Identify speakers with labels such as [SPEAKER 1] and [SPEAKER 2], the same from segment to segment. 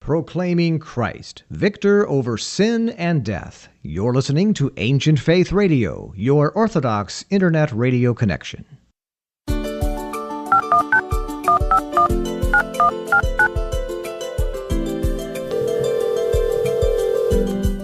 [SPEAKER 1] proclaiming Christ, victor over sin and death. You're listening to Ancient Faith Radio, your Orthodox Internet radio connection.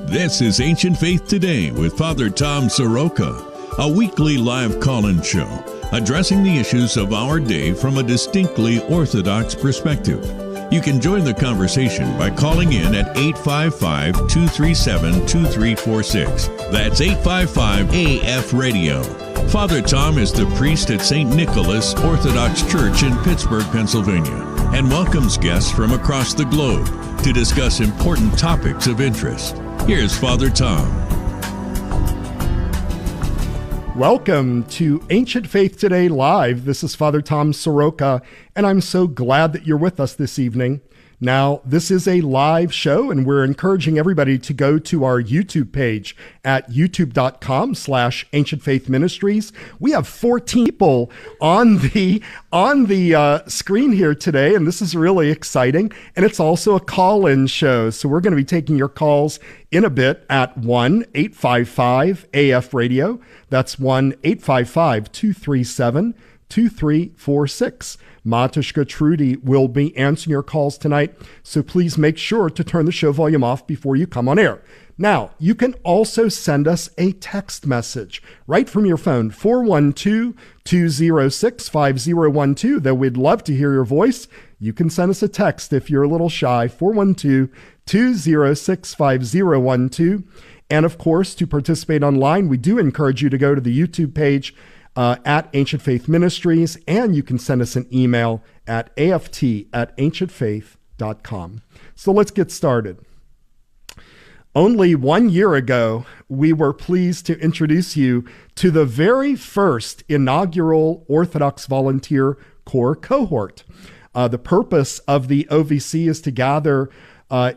[SPEAKER 2] This is Ancient Faith Today with Father Tom Soroka, a weekly live call-in show addressing the issues of our day from a distinctly Orthodox perspective. You can join the conversation by calling in at 855-237-2346. That's 855-AF-RADIO. Father Tom is the priest at St. Nicholas Orthodox Church in Pittsburgh, Pennsylvania, and welcomes guests from across the globe to discuss important topics of interest. Here's Father Tom.
[SPEAKER 3] Welcome to Ancient Faith Today Live. This is Father Tom Soroka, and I'm so glad that you're with us this evening. Now, this is a live show, and we're encouraging everybody to go to our YouTube page at youtube.com/Ancient Faith Ministries. We have 14 people on the screen here today, and this is really exciting. And it's also a call-in show, so we're going to be taking your calls in a bit at 1-855-AF-RADIO. That's 1-855-237-2346. Matushka Trudy will be answering your calls tonight, so please make sure to turn the show volume off before you come on air. Now, you can also send us a text message right from your phone, 412-206-5012, though we'd love to hear your voice. You can send us a text if you're a little shy, 412-206-5012. And of course, to participate online, we do encourage you to go to the YouTube page at Ancient Faith Ministries, and you can send us an email at aft@ancientfaith.com. So let's get started. Only 1 year ago, we were pleased to introduce you to the very first inaugural Orthodox Volunteer Corps cohort. The purpose of the OVC is to gather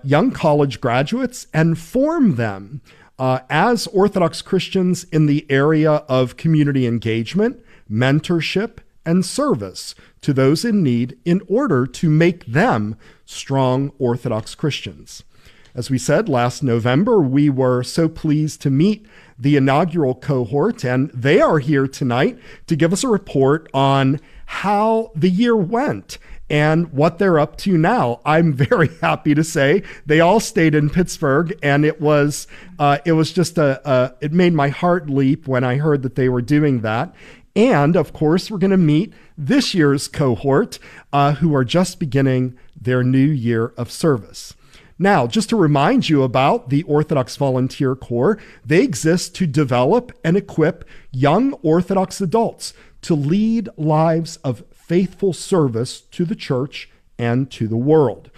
[SPEAKER 3] young college graduates and form them as Orthodox Christians in the area of community engagement, mentorship, and service to those in need in order to make them strong Orthodox Christians. As we said last November, we were so pleased to meet the inaugural cohort, and they are here tonight to give us a report on how the year went and what they're up to now. I'm very happy to say they all stayed in Pittsburgh, and it was just it made my heart leap when I heard that they were doing that. And of course, we're going to meet this year's cohort who are just beginning their new year of service. Now, just to remind you about the Orthodox Volunteer Corps, they exist to develop and equip young Orthodox adults to lead lives of faithful service to the church and to the world.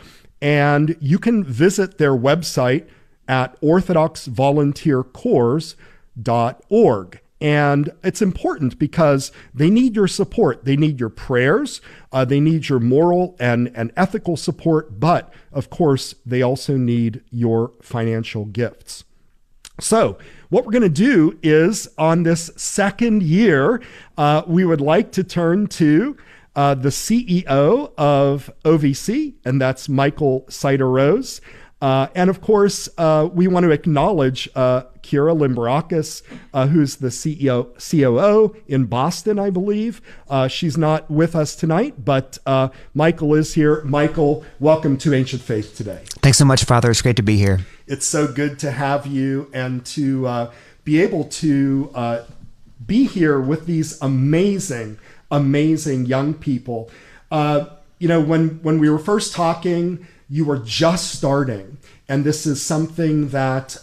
[SPEAKER 3] And you can visit their website at orthodoxvolunteercorps.org. And it's important because they need your support. They need your prayers. They need your moral and ethical support. But of course, they also need your financial gifts. So what we're going to do is on this second year, we would like to turn to the CEO of OVC, and that's Michael Sider-Rose. And of course, we want to acknowledge Kira Limbarakis, who's the COO in Boston, I believe. She's not with us tonight, but Michael is here. Michael, welcome to Ancient Faith Today.
[SPEAKER 4] Thanks so much, Father. It's great to be here.
[SPEAKER 3] It's so good to have you and to be able to be here with these amazing young people. When we were first talking, you were just starting, and this is something that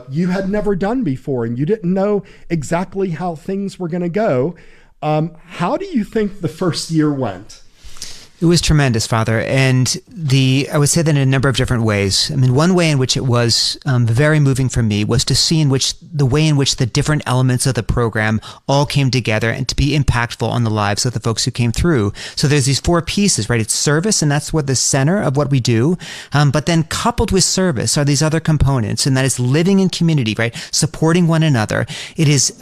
[SPEAKER 3] you had never done before, and you didn't know exactly how things were going to go. How do you think the first year went?
[SPEAKER 4] It was tremendous, Father, and I would say that in a number of different ways. I mean, one way in which it was very moving for me was to see the way in which the different elements of the program all came together and to be impactful on the lives of the folks who came through. So there's these four pieces, right? It's service, and that's what the center of what we do. But then coupled with service are these other components, and that is living in community, right? Supporting one another. It is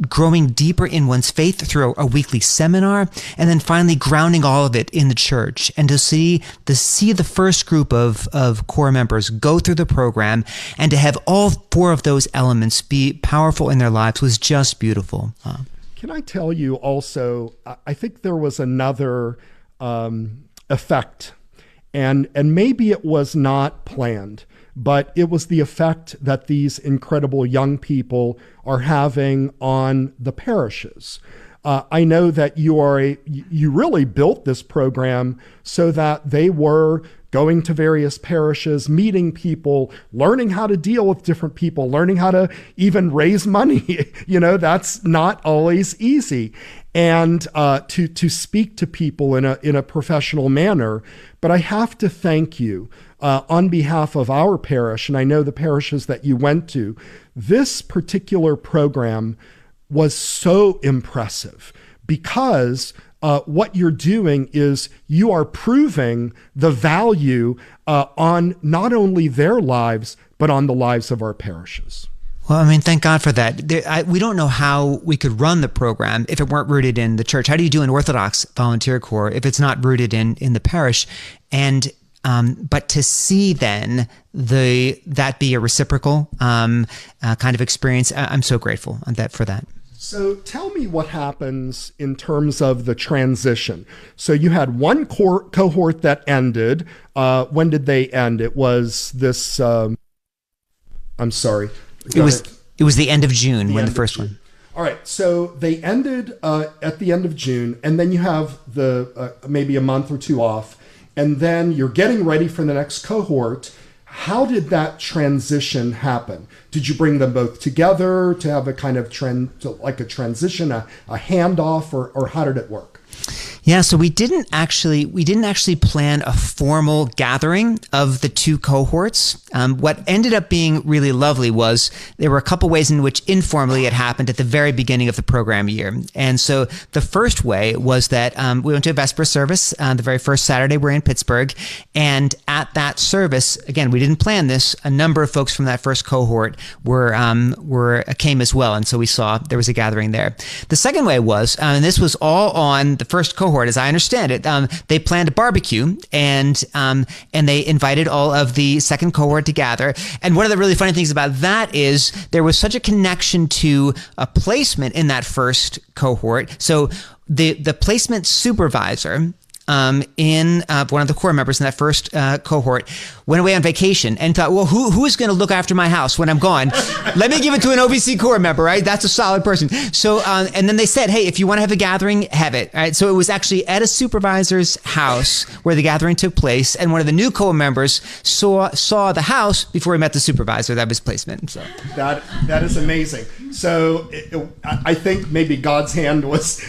[SPEAKER 4] growing deeper in one's faith through a weekly seminar, and then finally grounding all of it in in the church, and to see the first group of core members go through the program, and to have all four of those elements be powerful in their lives was just beautiful.
[SPEAKER 3] Can I tell you also, I think there was another effect, and maybe it was not planned, but it was the effect that these incredible young people are having on the parishes. I know that you really built this program so that they were going to various parishes, meeting people, learning how to deal with different people, learning how to even raise money. That's not always easy. And to speak to people in a professional manner. But I have to thank you on behalf of our parish, and I know the parishes that you went to. This particular program was so impressive because what you're doing is you are proving the value on not only their lives, but on the lives of our parishes.
[SPEAKER 4] Well, thank God for that. We don't know how we could run the program if it weren't rooted in the church. How do you do an Orthodox volunteer corps if it's not rooted in the parish? And but to see then that be a reciprocal kind of experience, I'm so grateful for that.
[SPEAKER 3] So tell me what happens in terms of the transition. So you had one cohort that ended. When did they end? It was this, I'm sorry.
[SPEAKER 4] It was the end of June when the first one.
[SPEAKER 3] All right. So they ended at the end of June, and then you have the maybe a month or two off, and then you're getting ready for the next cohort. How did that transition happen? Did you bring them both together to have a kind of like a transition, a handoff, or how did it work?
[SPEAKER 4] Yeah, so we didn't actually plan a formal gathering of the two cohorts. What ended up being really lovely was there were a couple ways in which informally it happened at the very beginning of the program year. And so the first way was that we went to a Vesper service the very first Saturday we're in Pittsburgh. And at that service, again, we didn't plan this, a number of folks from that first cohort came as well. And so we saw there was a gathering there. The second way was, and this was all on the first cohort, as I understand it, they planned a barbecue and they invited all of the second cohort to gather. And one of the really funny things about that is there was such a connection to a placement in that first cohort. So the placement supervisor in one of the core members in that first cohort went away on vacation and thought, well, who is going to look after my house when I'm gone? Let me give it to an OVC core member, right? That's a solid person. So, and then they said, hey, if you want to have a gathering, have it, right? So it was actually at a supervisor's house where the gathering took place, and one of the new core members saw the house before he met the supervisor. That was placement. So
[SPEAKER 3] that is amazing. So I think maybe God's hand was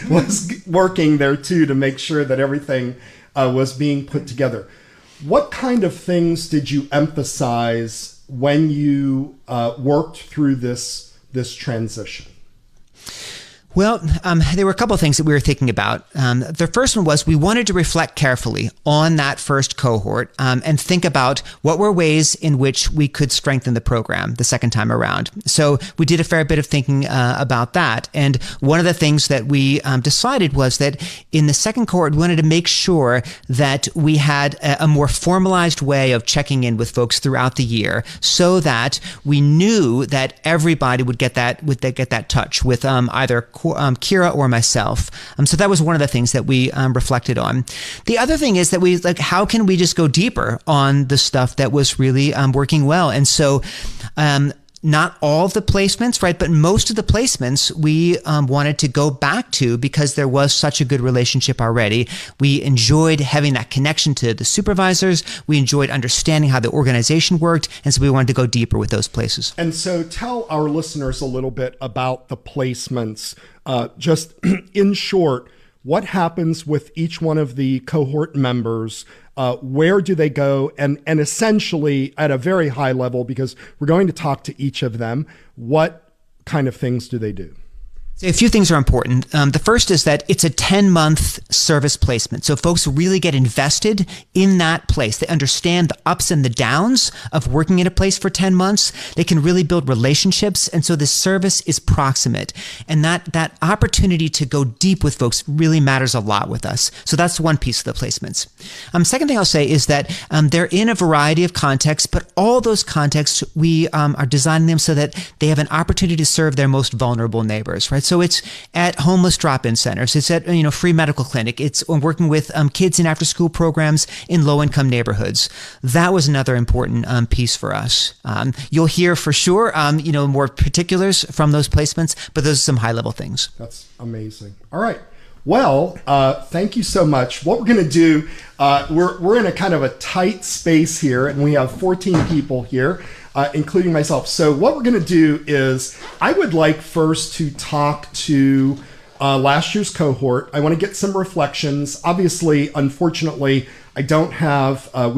[SPEAKER 3] working there too to make sure that everything was being put together. What kind of things did you emphasize when you worked through this transition?
[SPEAKER 4] Well, there were a couple of things that we were thinking about. The first one was we wanted to reflect carefully on that first cohort and think about what were ways in which we could strengthen the program the second time around. So we did a fair bit of thinking about that. And one of the things that we decided was that in the second cohort, we wanted to make sure that we had a more formalized way of checking in with folks throughout the year so that we knew that everybody would get that touch with either Kira or myself. So that was one of the things that we reflected on. The other thing is that how can we just go deeper on the stuff that was really working well? And so not all of the placements, right, but most of the placements we wanted to go back to because there was such a good relationship already. We enjoyed having that connection to the supervisors. We enjoyed understanding how the organization worked, and so we wanted to go deeper with those places.
[SPEAKER 3] And so tell our listeners a little bit about the placements. Just in short, what happens with each one of the cohort members? Where do they go? And essentially, at a very high level, because we're going to talk to each of them, what kind of things do they do?
[SPEAKER 4] So a few things are important. The first is that it's a 10-month service placement. So folks really get invested in that place. They understand the ups and the downs of working in a place for 10 months. They can really build relationships. And so the service is proximate. And that opportunity to go deep with folks really matters a lot with us. So that's one piece of the placements. Second thing I'll say is that they're in a variety of contexts, but all those contexts, we are designing them so that they have an opportunity to serve their most vulnerable neighbors, right? So it's at homeless drop-in centers. It's at, free medical clinic. It's working with kids in after-school programs in low-income neighborhoods. That was another important piece for us. You'll hear for sure, more particulars from those placements, but those are some high-level things.
[SPEAKER 3] That's amazing. All right. Well, thank you so much. What we're going to do, we're in a kind of a tight space here, and we have 14 people here, including myself. So what we're going to do is I would like first to talk to last year's cohort. I want to get some reflections. Obviously, unfortunately, we don't have a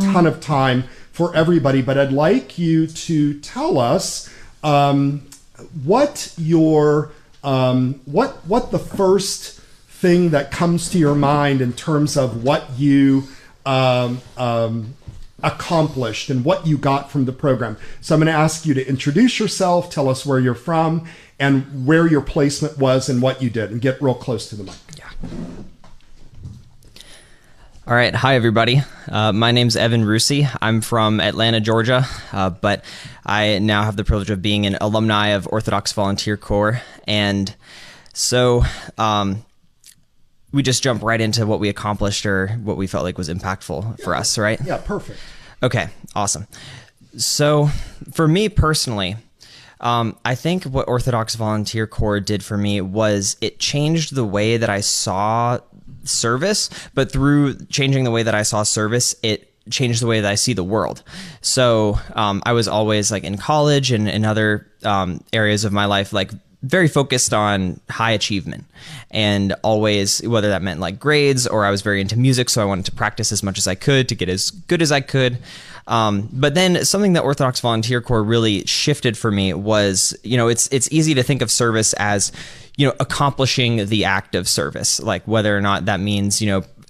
[SPEAKER 3] ton of time for everybody, but I'd like you to tell us what the first thing that comes to your mind in terms of what you accomplished and what you got from the program. So I'm going to ask you to introduce yourself, tell us where you're from, and where your placement was and what you did, and get real close to the mic.
[SPEAKER 5] Yeah. All right. Hi, everybody. My name's Evan Rusi. I'm from Atlanta, Georgia, but I now have the privilege of being an alumni of Orthodox Volunteer Corps. And so we just jump right into what we accomplished or what we felt like was impactful for us, right?
[SPEAKER 3] Yeah, perfect.
[SPEAKER 5] Okay, awesome. So for me personally, I think what Orthodox Volunteer Corps did for me was it changed the way that I saw service, but through changing the way that I saw service, it changed the way that I see the world. So I was always like in college and in other areas of my life, like very focused on high achievement, and always, whether that meant like grades or I was very into music, so I wanted to practice as much as I could to get as good as I could. But then something that Orthodox Volunteer Corps really shifted for me was, it's easy to think of service as, accomplishing the act of service, like whether or not that means,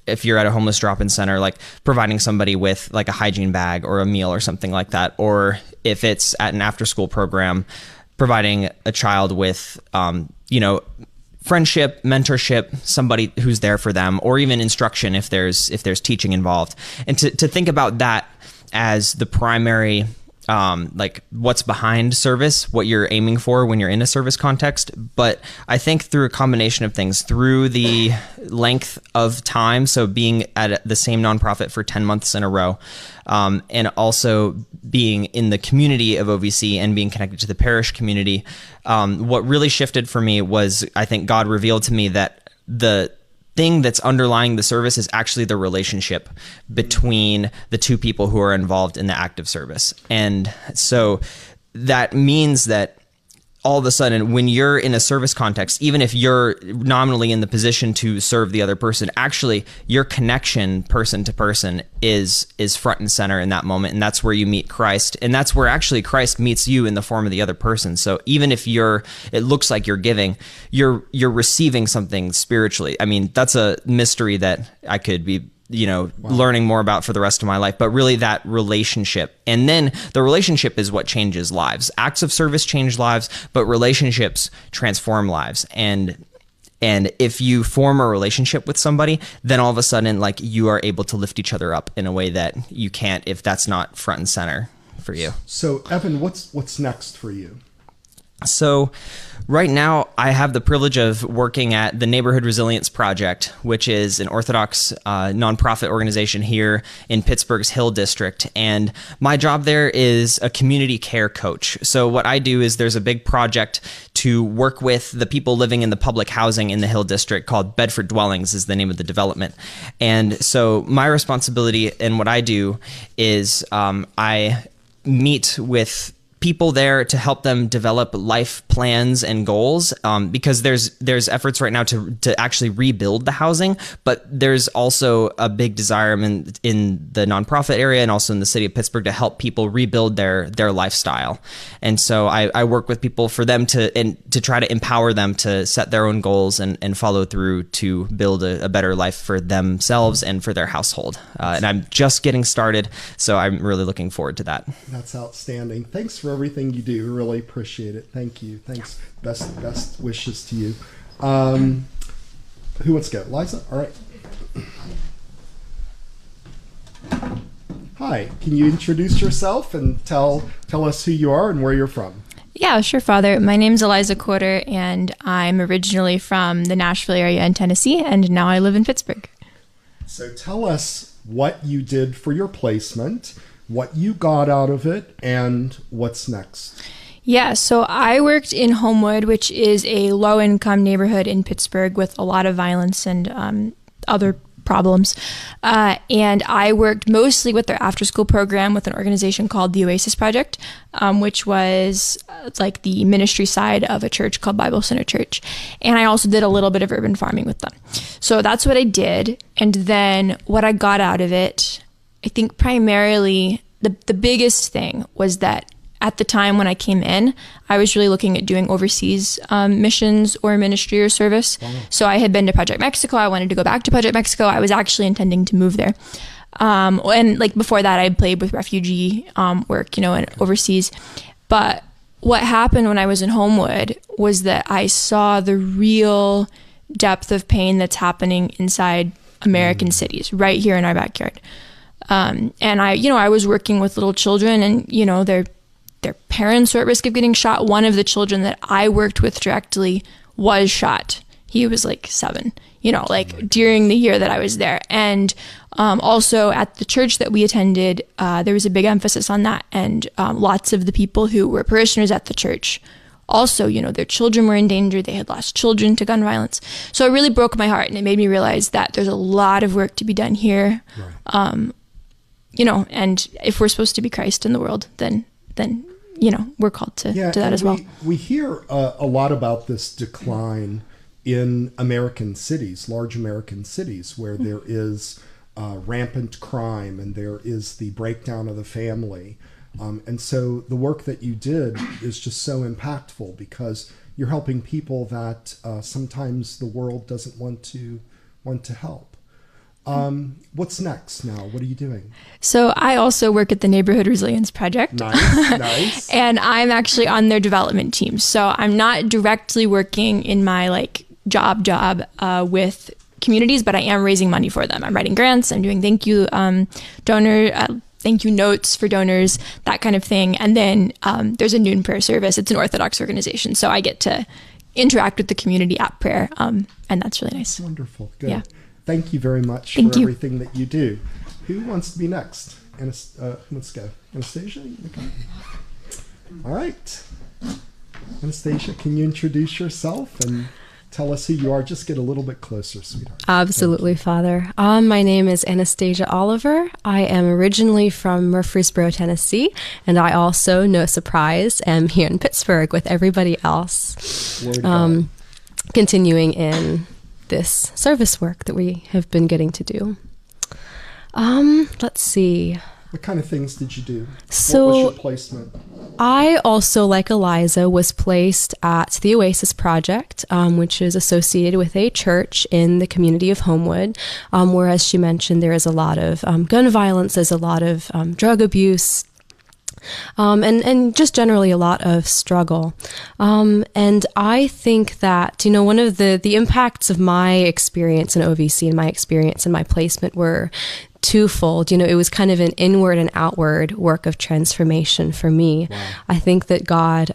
[SPEAKER 5] if you're at a homeless drop-in center, like providing somebody with like a hygiene bag or a meal or something like that, or if it's at an after-school program, providing a child with, friendship, mentorship, somebody who's there for them, or even instruction if there's teaching involved. And to think about that as the primary, like what's behind service, what you're aiming for when you're in a service context. But I think through a combination of things, through the length of time, so being at the same nonprofit for 10 months in a row, and also being in the community of OVC and being connected to the parish community, what really shifted for me was, I think God revealed to me that the thing that's underlying the service is actually the relationship between the two people who are involved in the act of service. And so that means that all of a sudden, when you're in a service context, even if you're nominally in the position to serve the other person, actually your connection person to person is front and center in that moment. And that's where you meet Christ. And that's where actually Christ meets you in the form of the other person. So even if it looks like you're giving, you're receiving something spiritually. I mean, that's a mystery that I could be learning more about for the rest of my life, but really that relationship. And then the relationship is what changes lives. Acts of service change lives, but relationships transform lives. And if you form a relationship with somebody, then all of a sudden, like, you are able to lift each other up in a way that you can't if that's not front and center for you.
[SPEAKER 3] So Evan, what's next for you?
[SPEAKER 5] So right now I have the privilege of working at the Neighborhood Resilience Project, which is an Orthodox nonprofit organization here in Pittsburgh's Hill District. And my job there is a community care coach. So what I do is there's a big project to work with the people living in the public housing in the Hill District called Bedford Dwellings is the name of the development. And so my responsibility and what I do is I meet with people there to help them develop life plans and goals, because there's efforts right now to actually rebuild the housing, but there's also a big desire in the nonprofit area and also in the city of Pittsburgh to help people rebuild their lifestyle. And so I work with people for them to try to empower them to set their own goals and follow through to build a better life for themselves and for their household. And I'm just getting started, so I'm really looking forward to that.
[SPEAKER 3] That's outstanding. Thanks for everything you do. Really appreciate it. Thank you. Thanks. Best wishes to you. Who wants to go? Liza? All right. Hi. Can you introduce yourself and tell us who you are and where you're from?
[SPEAKER 6] Yeah, sure, Father. My name's Eliza Quarter, and I'm originally from the Nashville area in Tennessee, and now I live in Pittsburgh.
[SPEAKER 3] So tell us what you did for your placement, what you got out of it, and what's next.
[SPEAKER 6] Yeah, so I worked in Homewood, which is a low-income neighborhood in Pittsburgh with a lot of violence and other problems. And I worked mostly with their after-school program with an organization called the Oasis Project, which was like the ministry side of a church called Bible Center Church. And I also did a little bit of urban farming with them. So that's what I did. And then what I got out of it, I think primarily the biggest thing was that at the time when I came in, I was really looking at doing overseas missions or ministry or service. Wow. So I had been to Project Mexico. I wanted to go back to Project Mexico. I was actually intending to move there. And like before that, I played with refugee work, and overseas. But what happened when I was in Homewood was that I saw the real depth of pain that's happening inside American cities right here in our backyard. And I was working with little children, and, their parents were at risk of getting shot. One of the children that I worked with directly was shot. He was like 7, during the year that I was there. And also at the church that we attended, there was a big emphasis on that. And lots of the people who were parishioners at the church also, their children were in danger. They had lost children to gun violence. So it really broke my heart, and it made me realize that there's a lot of work to be done here. Right. And if we're supposed to be Christ in the world, then we're called to that as well.
[SPEAKER 3] We hear a lot about this decline in American cities, large American cities, where there is rampant crime and there is the breakdown of the family. And so the work that you did is just so impactful because you're helping people that sometimes the world doesn't want to help. What's next now? What are you doing? So
[SPEAKER 6] I also work at the Neighborhood Resilience Project.
[SPEAKER 3] Nice.
[SPEAKER 6] And I'm actually on their development team. So I'm not directly working in my job with communities, but I am raising money for them. I'm writing grants. I'm doing thank you notes for donors, that kind of thing. And then there's a noon prayer service. It's an Orthodox organization. So I get to interact with the community at prayer. And that's really nice.
[SPEAKER 3] Wonderful. Good.
[SPEAKER 6] Yeah.
[SPEAKER 3] Thank you very much for everything that you do. Who wants to be next? Let's go. Anastasia? All right. Anastasia, can you introduce yourself and tell us who you are? Just get a little bit closer, sweetheart.
[SPEAKER 7] Absolutely, Father. My name is Anastasia Oliver. I am originally from Murfreesboro, Tennessee, and I also, no surprise, am here in Pittsburgh with everybody else, continuing in this service work that we have been getting to do. Let's see.
[SPEAKER 3] What kind of things did you do?
[SPEAKER 7] So,
[SPEAKER 3] what was your placement?
[SPEAKER 7] I also, like Eliza, was placed at the Oasis Project, which is associated with a church in the community of Homewood, where, as she mentioned, there is a lot of gun violence, there's a lot of drug abuse, and just generally a lot of struggle. And I think that, one of the impacts of my experience in OVC and my experience in my placement were twofold. It was kind of an inward and outward work of transformation for me. Wow. I think that God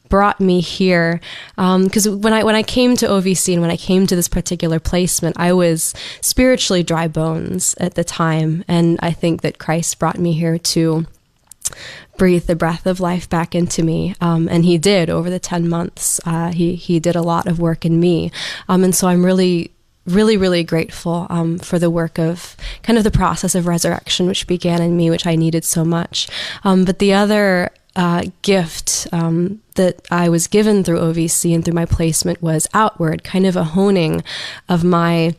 [SPEAKER 7] brought me here because when I came to OVC and when I came to this particular placement, I was spiritually dry bones at the time. And I think that Christ brought me here to breathe the breath of life back into me. And he did over the 10 months. He did a lot of work in me. And so I'm really grateful for the work of kind of the process of resurrection, which began in me, which I needed so much. But the other gift that I was given through OVC and through my placement was outward, kind of a honing of my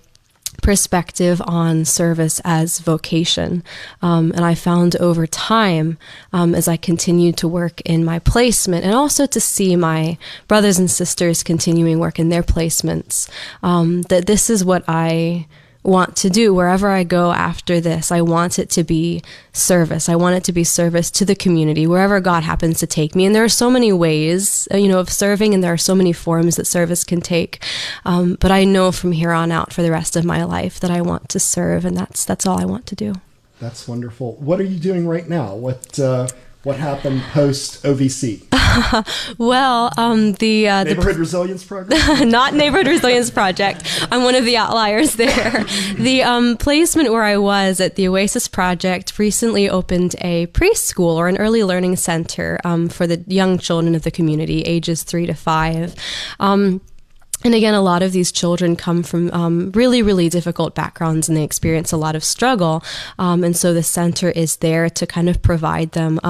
[SPEAKER 7] perspective on service as vocation. And I found over time, as I continued to work in my placement and also to see my brothers and sisters continuing work in their placements, that this is what I want to do. Wherever I go after this, I want it to be service. I want it to be service to the community, wherever God happens to take me. And there are so many ways, of serving, and there are so many forms that service can take. But I know from here on out for the rest of my life that I want to serve, and that's all I want to do.
[SPEAKER 3] That's wonderful. What are you doing right now? What happened post OVC?
[SPEAKER 7] Well, the
[SPEAKER 3] Neighborhood Resilience Program?
[SPEAKER 7] Not Neighborhood Resilience Project. I'm one of the outliers there. The placement where I was at the Oasis Project recently opened a preschool or an early learning center for the young children of the community, ages 3 to 5. And again, a lot of these children come from really, really difficult backgrounds, and they experience a lot of struggle. And so the center is there to kind of provide them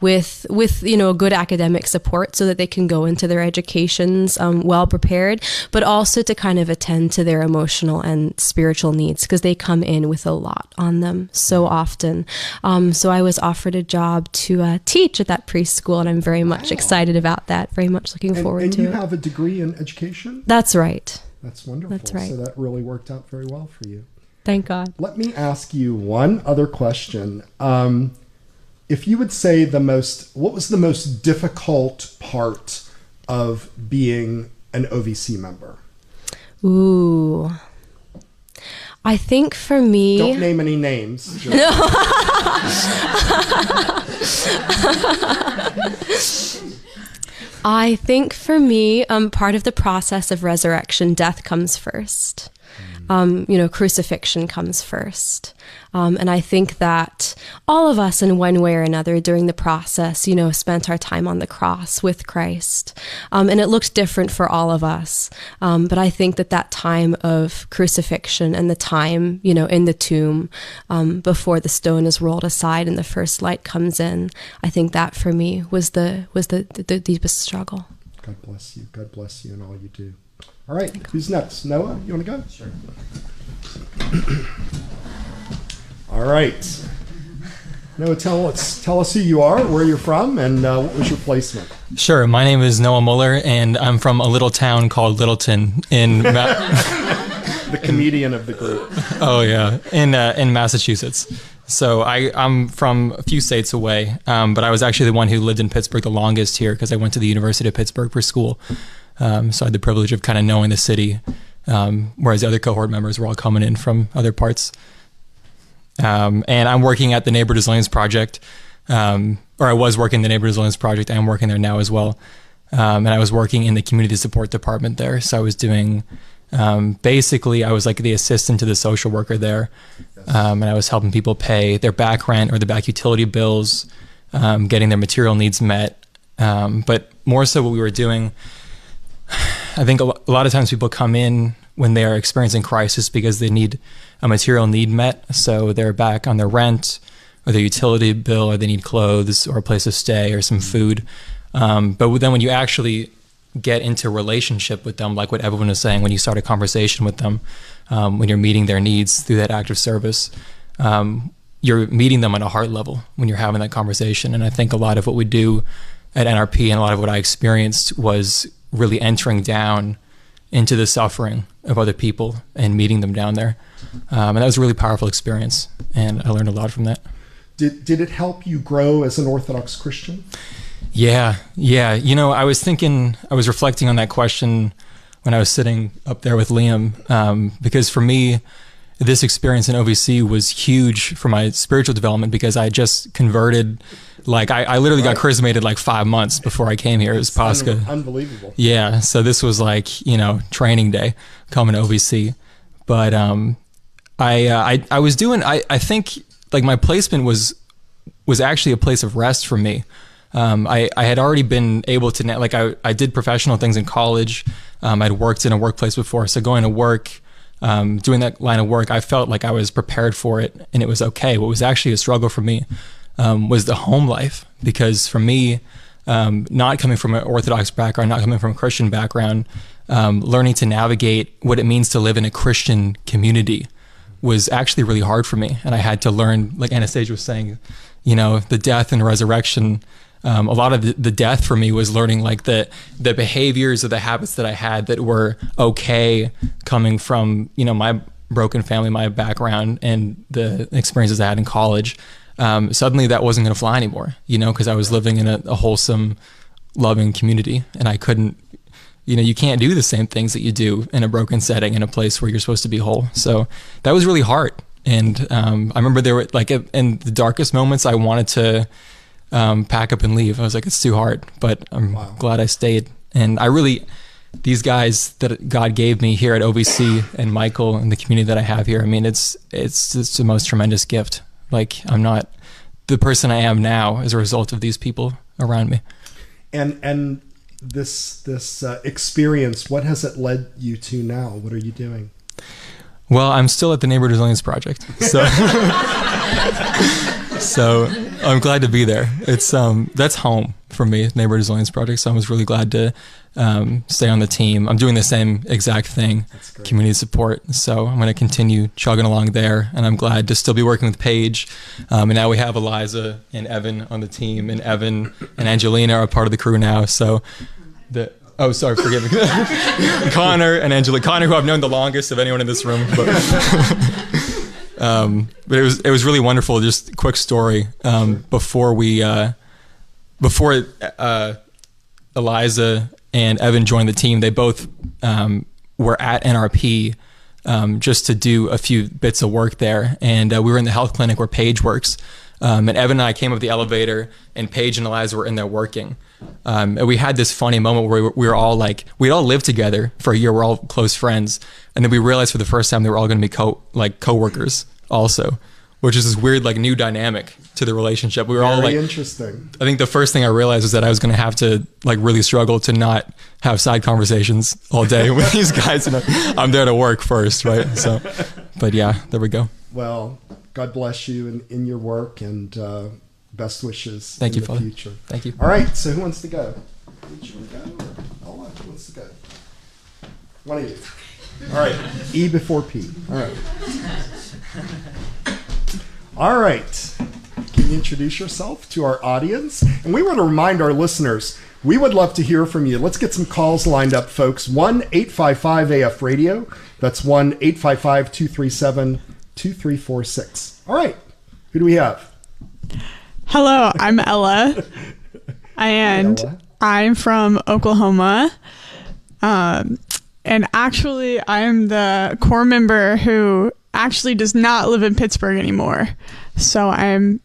[SPEAKER 7] with good academic support so that they can go into their educations well prepared, but also to kind of attend to their emotional and spiritual needs, because they come in with a lot on them so often. So I was offered a job to teach at that preschool, and I'm very much excited about that. Very much looking forward to it.
[SPEAKER 3] And you have a degree in education?
[SPEAKER 7] That's right.
[SPEAKER 3] That's wonderful.
[SPEAKER 7] That's right.
[SPEAKER 3] So that really worked out very well for you.
[SPEAKER 7] Thank God.
[SPEAKER 3] Let me ask you one other question. If you would say what was the most difficult part of being an OVC member?
[SPEAKER 7] Ooh. I think for me...
[SPEAKER 3] Don't name any names.
[SPEAKER 7] I think for me, part of the process of resurrection, death comes first. Crucifixion comes first. And I think that all of us in one way or another during the process, spent our time on the cross with Christ. And it looked different for all of us. But I think that time of crucifixion and the time, in the tomb, before the stone is rolled aside and the first light comes in, I think that for me was the deepest struggle.
[SPEAKER 3] God bless you. God bless you in all you do. All right, who's next? Noah, you want to go?
[SPEAKER 8] Sure.
[SPEAKER 3] All right. Noah, tell us who you are, where you're from, and what was your placement?
[SPEAKER 8] Sure. My name is Noah Muller, and I'm from a little town called Littleton in
[SPEAKER 3] the comedian of the group.
[SPEAKER 8] Oh yeah, in Massachusetts. So I'm from a few states away, but I was actually the one who lived in Pittsburgh the longest here because I went to the University of Pittsburgh for school. So I had the privilege of kind of knowing the city, whereas the other cohort members were all coming in from other parts. And I'm working at the Neighborhood Resilience Project, or I was working the Neighborhood Resilience Project. I'm working there now as well. And I was working in the community support department there. So I was doing, basically I was like the assistant to the social worker there. And I was helping people pay their back rent or the back utility bills, getting their material needs met. But more so what we were doing, I think a lot of times people come in when they are experiencing crisis because they need a material need met. So they're back on their rent or their utility bill, or they need clothes or a place to stay or some food. But then when you actually get into a relationship with them, like what everyone was saying, when you start a conversation with them, when you're meeting their needs through that act of service, you're meeting them on a heart level when you're having that conversation. And I think a lot of what we do at NRP and a lot of what I experienced was really entering down into the suffering of other people and meeting them down there. And that was a really powerful experience, and I learned a lot from that.
[SPEAKER 3] Did it help you grow as an Orthodox Christian?
[SPEAKER 8] Yeah. I was reflecting on that question when I was sitting up there with Liam, because for me, this experience in OVC was huge for my spiritual development because I just converted. Like I literally got chrismated like 5 months before I came here. It was Pascha.
[SPEAKER 3] Unbelievable.
[SPEAKER 8] Yeah. So this was like, training day coming to OVC. But I was doing, I think like my placement was actually a place of rest for me. I had already been able to, I did professional things in college. I'd worked in a workplace before. So going to work, doing that line of work, I felt like I was prepared for it and it was okay. What was actually a struggle for me was the home life. Because for me, not coming from an Orthodox background, not coming from a Christian background, learning to navigate what it means to live in a Christian community was actually really hard for me. And I had to learn, like Anastasia was saying, the death and resurrection. A lot of the death for me was learning like the behaviors or the habits that I had that were okay coming from, my broken family, my background, and the experiences I had in college. Suddenly that wasn't going to fly anymore, because I was living in a wholesome, loving community, and I couldn't, you can't do the same things that you do in a broken setting in a place where you're supposed to be whole. So that was really hard. And I remember there were like in the darkest moments, I wanted to pack up and leave. I was like, it's too hard, but I'm glad I stayed. And these guys that God gave me here at OVC and Michael and the community that I have here, I mean, it's the most tremendous gift. Like, I'm not the person I am now as a result of these people around me. And this experience, what has it led you to now? What are you doing? Well, I'm still at the Neighborhood Resilience Project, so so I'm glad to be there. It's that's home for me, Neighborhood Resilience Project. So I was really glad to stay on the team. I'm doing the same exact thing, community support. So I'm going to continue chugging along there, and I'm glad to still be working with Paige. And now we have Eliza and Evan on the team, and Evan and Angelina are a part of the crew now. So forgive me. Connor and Angela. Connor, who I've known the longest of anyone in this room. But it was really wonderful. Just a quick story. Before Eliza and Evan joined the team, they both were at NRP just to do a few bits of work there. And we were in the health clinic where Paige works. And Evan and I came up the elevator, and Paige and Eliza were in there working. And we had this funny moment where we were all like, we'd all lived together for a year. We're all close friends. And then we realized for the first time they were all going to be co-workers also, which is this weird, like, new dynamic to the relationship. We were all like,
[SPEAKER 3] interesting.
[SPEAKER 8] I think the first thing I realized was that I was going to have to like really struggle to not have side conversations all day with these guys. And I'm there to work first. Right. So, but yeah, there we go.
[SPEAKER 3] Well, God bless you in your work, and best wishes
[SPEAKER 8] Thank you,
[SPEAKER 3] the
[SPEAKER 8] Father.
[SPEAKER 3] future.
[SPEAKER 8] Thank you.
[SPEAKER 3] All right, so who wants to go? Who wants to go? One of you. All right, E before P. All right. All right. Can you introduce yourself to our audience? And we want to remind our listeners, we would love to hear from you. Let's get some calls lined up, folks. 1-855-AF-RADIO. That's 1-855-237-2346. All right. Who do we have?
[SPEAKER 9] Hello, I'm Ella. And
[SPEAKER 3] Ella.
[SPEAKER 9] I'm from Oklahoma. And actually, I'm the core member who actually does not live in Pittsburgh anymore. So I'm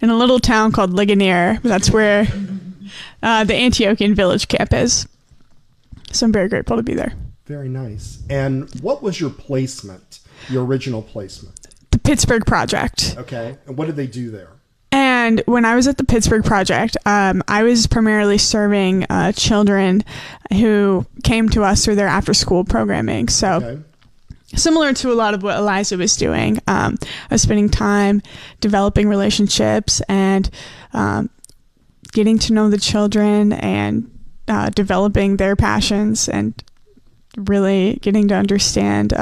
[SPEAKER 9] in a little town called Ligonier. That's where the Antiochian village camp is. So I'm very grateful to be there.
[SPEAKER 3] Very nice. And what was your placement, your original placement?
[SPEAKER 9] The Pittsburgh Project.
[SPEAKER 3] Okay. And what did they do there?
[SPEAKER 9] And when I was at the Pittsburgh Project, I was primarily serving children who came to us through their after-school programming. So
[SPEAKER 3] Okay.
[SPEAKER 9] similar to a lot of what Eliza was doing, I was spending time developing relationships and getting to know the children and developing their passions and really getting to understand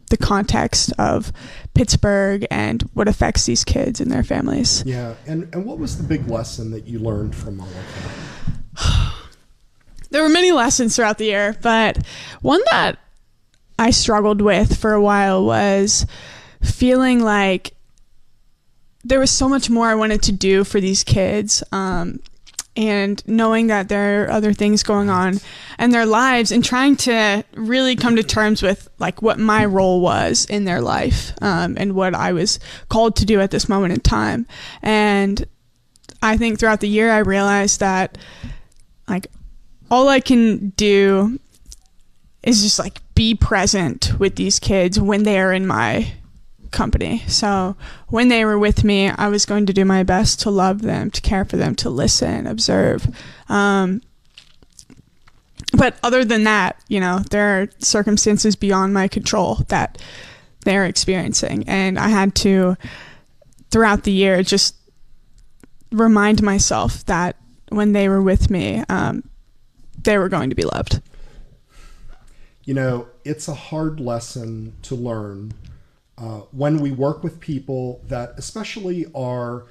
[SPEAKER 9] the context of Pittsburgh and what affects these kids and their families.
[SPEAKER 3] Yeah. And what was the big lesson that you learned from all of that?
[SPEAKER 9] There were many lessons throughout the year, but one that I struggled with for a while was feeling like there was so much more I wanted to do for these kids, and knowing that there are other things going on in their lives and trying to really come to terms with like what my role was in their life, and what I was called to do at this moment in time. And I think throughout the year I realized that like all I can do is just like be present with these kids when they are in my company. So when they were with me, I was going to do my best to love them, to care for them, to listen, observe. But other than that, there are circumstances beyond my control that they're experiencing. And I had to, throughout the year, just remind myself that when they were with me, they were going to be loved.
[SPEAKER 3] You know, it's a hard lesson to learn when we work with people that especially are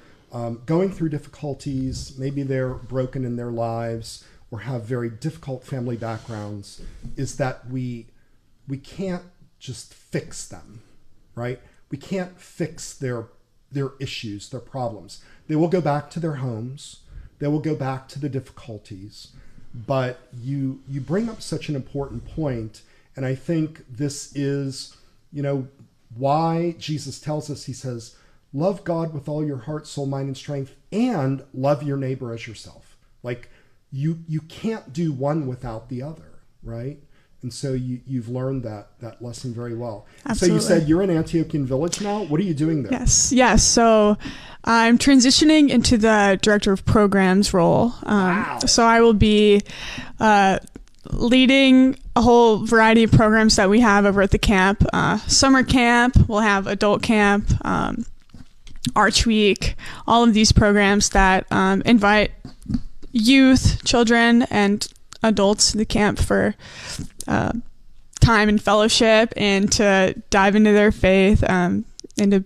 [SPEAKER 3] going through difficulties. Maybe they're broken in their lives or have very difficult family backgrounds, is that we can't just fix them, right? We can't fix their issues, their problems. They will go back to their homes. They will go back to the difficulties. But you bring up such an important point, and I think this is, you know, why Jesus tells us, he says, love God with all your heart, soul, mind, and strength, and love your neighbor as yourself. Like, you can't do one without the other, right? And so you've learned that lesson very well.
[SPEAKER 9] Absolutely.
[SPEAKER 3] So you said you're in Antiochian Village now. What are you doing there?
[SPEAKER 9] Yes. So I'm transitioning into the director of programs role.
[SPEAKER 3] Wow.
[SPEAKER 9] So I will be leading a whole variety of programs that we have over at the camp. Summer camp, we'll have adult camp, Arch Week, all of these programs that invite youth, children, and adults to the camp for time and fellowship, and to dive into their faith, and to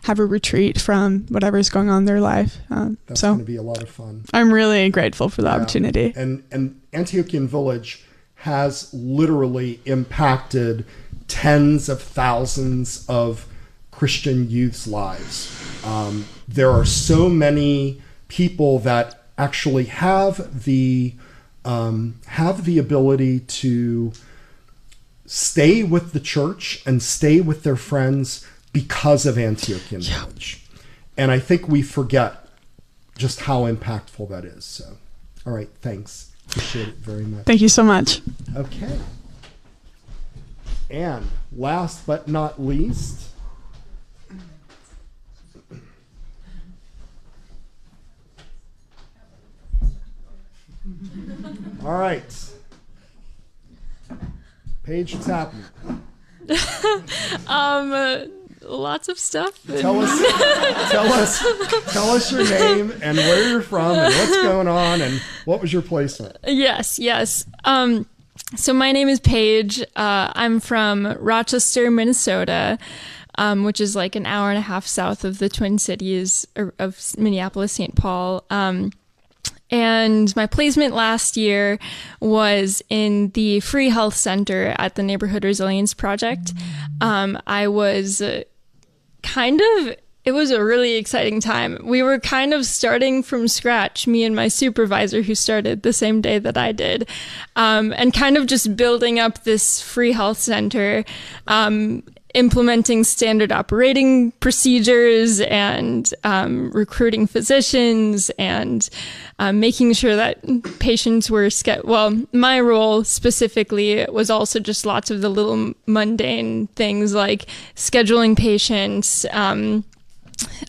[SPEAKER 9] have a retreat from whatever's going on in their life.
[SPEAKER 3] That's going to be a lot of fun.
[SPEAKER 9] I'm really grateful for the opportunity.
[SPEAKER 3] And Antiochian Village has literally impacted tens of thousands of Christian youth's lives. There are so many people that actually have the ability to stay with the church and stay with their friends because of Antiochian Village. And I think we forget just how impactful that is. So, all right, thanks. Appreciate it very much.
[SPEAKER 9] Thank you so much.
[SPEAKER 3] Okay. And last but not least, all right. Paige, what's happening?
[SPEAKER 6] Lots of stuff.
[SPEAKER 3] Tell us your name and where you're from and what's going on and what was your placement?
[SPEAKER 6] Yes. So my name is Paige. I'm from Rochester, Minnesota, which is like an hour and a half south of the Twin Cities of Minneapolis, St. Paul. And my placement last year was in the Free Health Center at the Neighborhood Resilience Project. It was a really exciting time. We were kind of starting from scratch, me and my supervisor, who started the same day that I did, and kind of just building up this free health center, implementing standard operating procedures and recruiting physicians and making sure that patients were my role specifically was also just lots of the little mundane things like scheduling patients,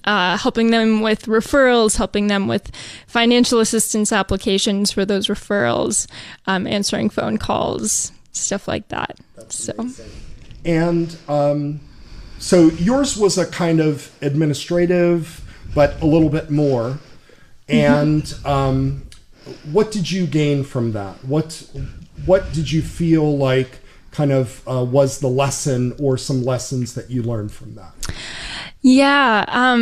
[SPEAKER 6] helping them with referrals, helping them with financial assistance applications for those referrals, answering phone calls, stuff like that.
[SPEAKER 3] That's amazing. And so yours was a kind of administrative, but a little bit more. And what did you gain from that? What did you feel like kind of was the lesson or some lessons that you learned from that?
[SPEAKER 6] Yeah,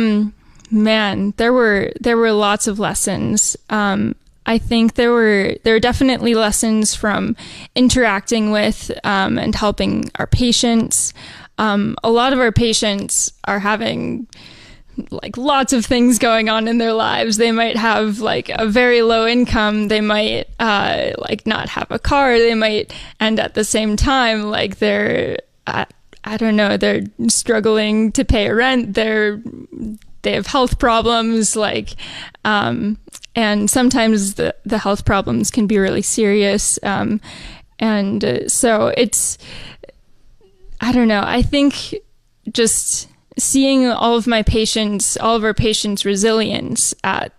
[SPEAKER 6] man, there were lots of lessons. I think there were definitely lessons from interacting with and helping our patients. A lot of our patients are having like lots of things going on in their lives. They might have like a very low income. They might like not have a car. They might, and at the same time, like they're they're struggling to pay rent. They have health problems, like, and sometimes the health problems can be really serious. So it's, I think just seeing all of our patients' resilience at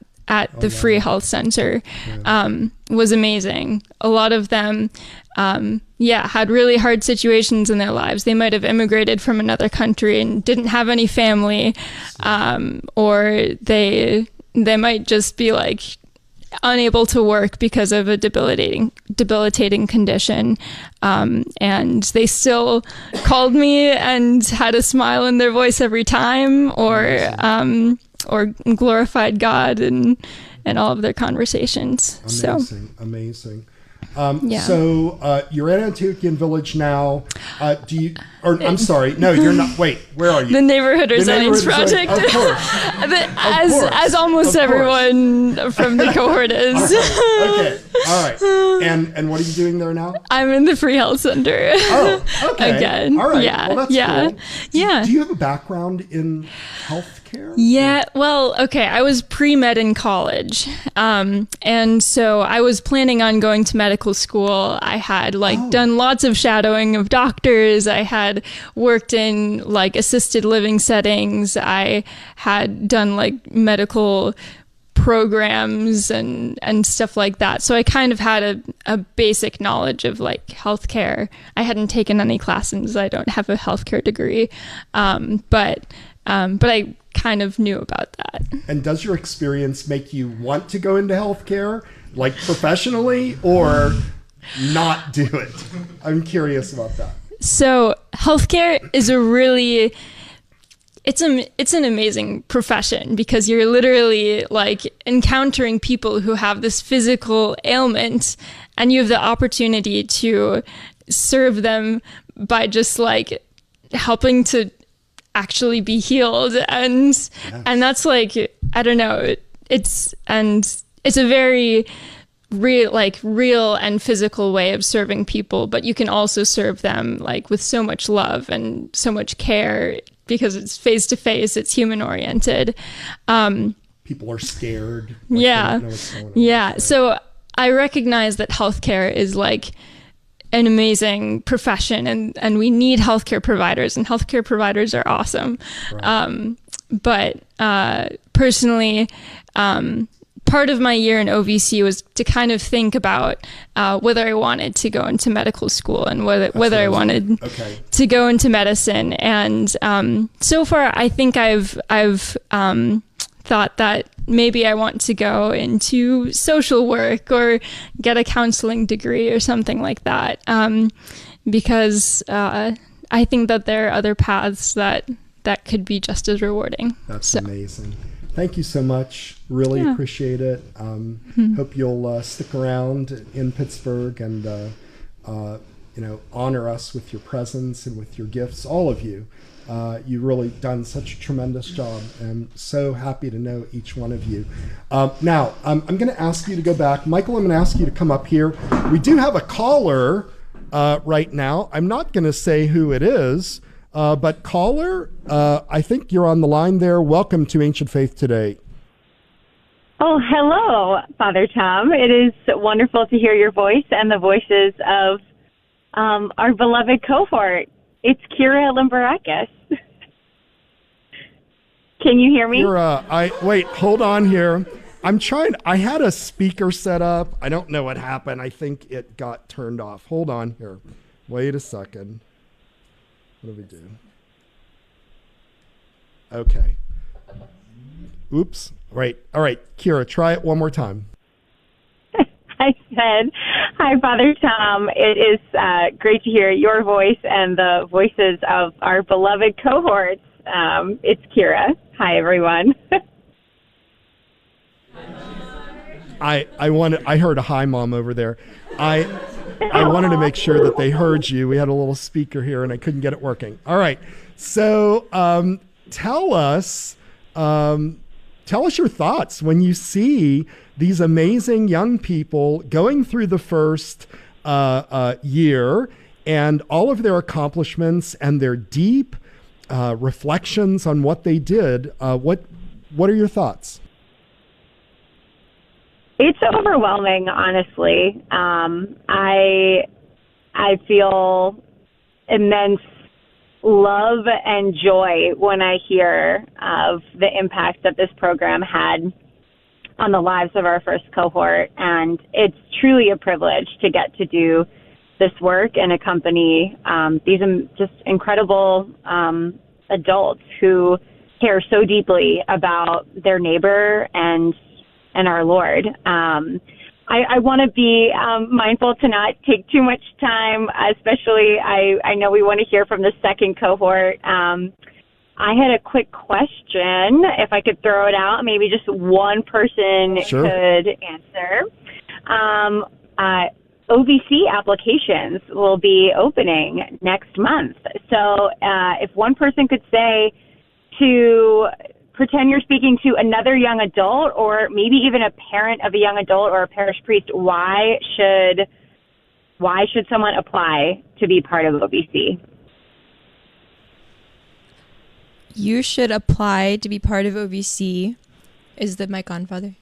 [SPEAKER 6] the Free Health Center was amazing. A lot of them, had really hard situations in their lives. They might have immigrated from another country and didn't have any family, or they they might just be like unable to work because of a debilitating condition. And they still called me and had a smile in their voice every time, or glorified God in all of their conversations.
[SPEAKER 3] Amazing. So you're at Antiochian Village now. I'm sorry. No, you're not. Wait, where are you?
[SPEAKER 6] The Neighborhood Resilience Project.
[SPEAKER 3] Of course.
[SPEAKER 6] As almost everyone from the cohort is.
[SPEAKER 3] Okay. All right. And what are you doing there now?
[SPEAKER 6] I'm in the Free Health Center.
[SPEAKER 3] Oh, okay.
[SPEAKER 6] Again.
[SPEAKER 3] All right.
[SPEAKER 6] Yeah.
[SPEAKER 3] Well, that's cool.
[SPEAKER 6] Yeah.
[SPEAKER 3] Do you have a background in healthcare?
[SPEAKER 6] Yeah. Well, okay. I was pre-med in college. And so I was planning on going to medical school. I had done lots of shadowing of doctors. I had worked in assisted living settings. I had done medical programs and stuff like that. So I kind of had a basic knowledge of healthcare. I hadn't taken any classes. I don't have a healthcare degree. But I kind of knew about that.
[SPEAKER 3] And does your experience make you want to go into healthcare, professionally, or not do it? I'm curious about that.
[SPEAKER 6] So healthcare is it's an amazing profession, because you're literally encountering people who have this physical ailment, and you have the opportunity to serve them by just helping to actually be healed. And that's I don't know, it's a very real and physical way of serving people, but you can also serve them with so much love and so much care, because it's face to face, it's human oriented.
[SPEAKER 3] People are scared.
[SPEAKER 6] Yeah.
[SPEAKER 3] Right?
[SPEAKER 6] So I recognize that healthcare is an amazing profession, and we need healthcare providers, and healthcare providers are awesome. Right. But personally, part of my year in OVC was to kind of think about whether I wanted to go into medical school, and whether I wanted to go into medicine. And so far, I think I've thought that maybe I want to go into social work or get a counseling degree or something like that, because I think that there are other paths that could be just as rewarding.
[SPEAKER 3] That's amazing. Thank you so much. Really appreciate it. Hope you'll stick around in Pittsburgh and honor us with your presence and with your gifts, all of you. You've really done such a tremendous job. I'm so happy to know each one of you. Now, I'm going to ask you to go back. Michael, I'm going to ask you to come up here. We do have a caller right now. I'm not going to say who it is. But caller, I think you're on the line there. Welcome to Ancient Faith Today.
[SPEAKER 10] Oh, hello, Father Tom. It is wonderful to hear your voice and the voices of our beloved cohort. It's Kira Limbarakis. Can you hear me?
[SPEAKER 3] Kira, wait, hold on here. I had a speaker set up. I don't know what happened. I think it got turned off. Hold on here. Wait a second. What do we do? Okay. Oops. Right. All right. Kira, try it one more time.
[SPEAKER 10] I said, hi, Father Tom. It is great to hear your voice and the voices of our beloved cohorts. It's Kira. Hi, everyone.
[SPEAKER 3] I heard a hi, Mom, over there. I wanted to make sure that they heard you. We had a little speaker here, and I couldn't get it working. All right. So tell us your thoughts when you see these amazing young people going through the first year and all of their accomplishments and their deep reflections on what they did. What are your thoughts?
[SPEAKER 10] It's overwhelming, honestly. I feel immense love and joy when I hear of the impact that this program had on the lives of our first cohort. And it's truly a privilege to get to do this work and accompany these just incredible adults who care so deeply about their neighbor and our Lord. I want to be mindful to not take too much time, especially I know we want to hear from the second cohort. I had a quick question, if I could throw it out. Maybe just one person could answer. OVC applications will be opening next month. So if one person could say, to pretend you're speaking to another young adult or maybe even a parent of a young adult or a parish priest, why should someone apply to be part of OVC?
[SPEAKER 6] You should apply to be part of OVC. Is the mic on, Father?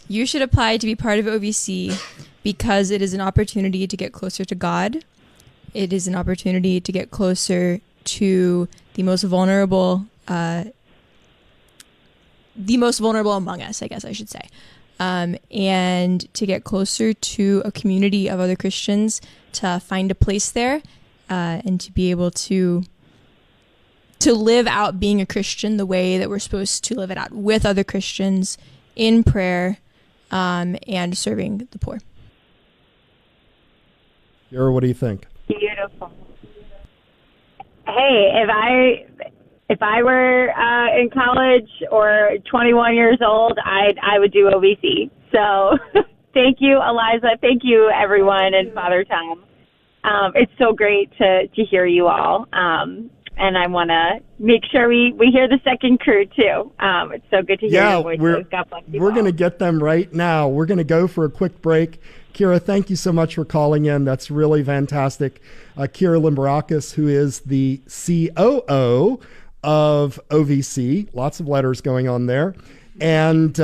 [SPEAKER 6] You should apply to be part of OVC because it is an opportunity to get closer to God. It is an opportunity to get closer to the most vulnerable among us, I guess I should say, and to get closer to a community of other Christians, to find a place there, and to be able to live out being a Christian the way that we're supposed to live it out, with other Christians, in prayer, and serving the poor.
[SPEAKER 3] Yara, what do you think?
[SPEAKER 10] Beautiful. Hey, if I were in college or 21 years old, I would do OVC. So thank you, Eliza. Thank you, everyone, and Father Tom. It's so great to hear you all. And I want to make sure we hear the second crew, too. It's so good to hear your voices. God bless you.
[SPEAKER 3] We're going to get them right now. We're going to go for a quick break. Kira, thank you so much for calling in. That's really fantastic. Kira Limbarakis, who is the COO of OVC, lots of letters going on there. And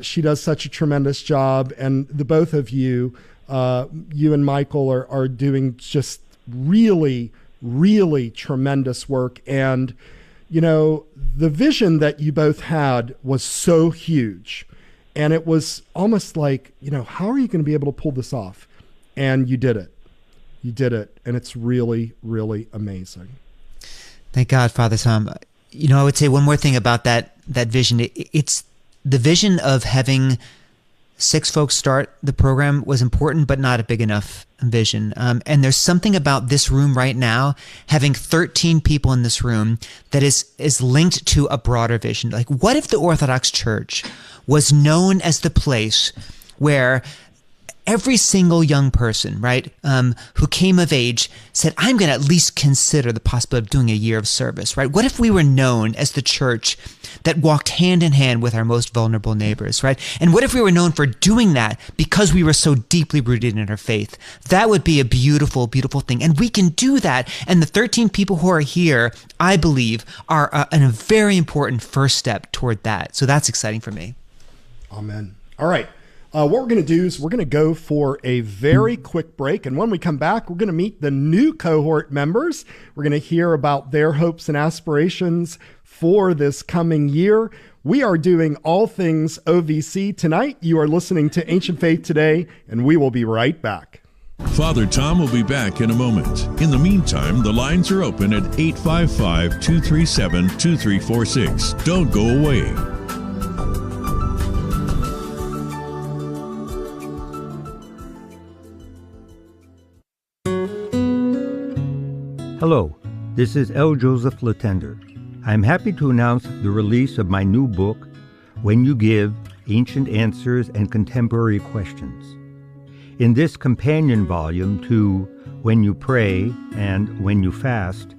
[SPEAKER 3] she does such a tremendous job. And the both of you, you and Michael, are doing just really, really tremendous work. And, you know, the vision that you both had was so huge. And it was almost like, you know, how are you going to be able to pull this off? And you did it. You did it. And it's really, really amazing.
[SPEAKER 4] Thank God, Father Tom. You know, I would say one more thing about that vision. It's the vision of having 6 folks start the program was important, but not a big enough vision. And there's something about this room right now, having 13 people in this room, that is linked to a broader vision. Like, what if the Orthodox Church was known as the place where every single young person, right, who came of age said, I'm going to at least consider the possibility of doing a year of service, right? What if we were known as the church that walked hand in hand with our most vulnerable neighbors, right? And what if we were known for doing that because we were so deeply rooted in our faith? That would be a beautiful, beautiful thing. And we can do that. And the 13 people who are here, I believe, are a very important first step toward that. So that's exciting for me.
[SPEAKER 3] Amen. All right. What we're going to do is we're going to go for a very quick break. And when we come back, we're going to meet the new cohort members. We're going to hear about their hopes and aspirations for this coming year. We are doing all things OVC tonight. You are listening to Ancient Faith Today, and we will be right back.
[SPEAKER 2] Father Tom will be back in a moment. In the meantime, the lines are open at 855-237-2346. Don't go away.
[SPEAKER 11] Hello, this is L. Joseph Latender. I'm happy to announce the release of my new book, When You Give, Ancient Answers and Contemporary Questions. In this companion volume to When You Pray and When You Fast,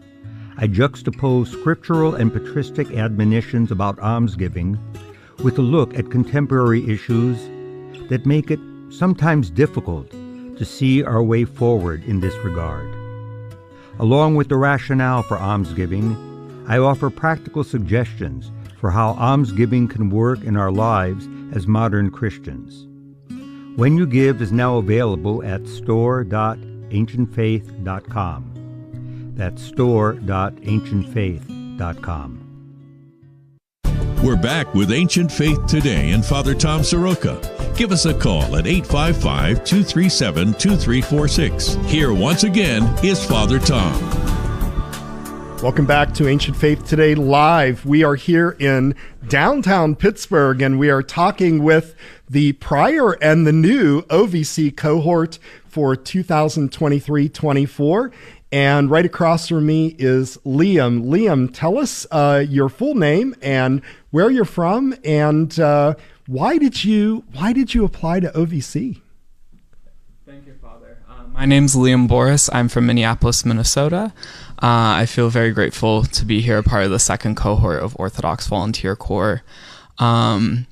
[SPEAKER 11] I juxtapose scriptural and patristic admonitions about almsgiving with a look at contemporary issues that make it sometimes difficult to see our way forward in this regard. Along with the rationale for almsgiving, I offer practical suggestions for how almsgiving can work in our lives as modern Christians. When You Give is now available at store.ancientfaith.com. That's store.ancientfaith.com.
[SPEAKER 2] We're back with Ancient Faith Today and Father Tom Soroka. Give us a call at 855-237-2346. Here once again is Father Tom.
[SPEAKER 3] Welcome back to Ancient Faith Today Live. We are here in downtown Pittsburgh, and we are talking with the prior and the new OVC cohort for 2023-24. And right across from me is Liam. Liam, tell us your full name and where you're from, and why did you apply to OVC?
[SPEAKER 12] Thank you, Father. My name's Liam Boris. I'm from Minneapolis, Minnesota. I feel very grateful to be here, part of the second cohort of Orthodox Volunteer Corps. And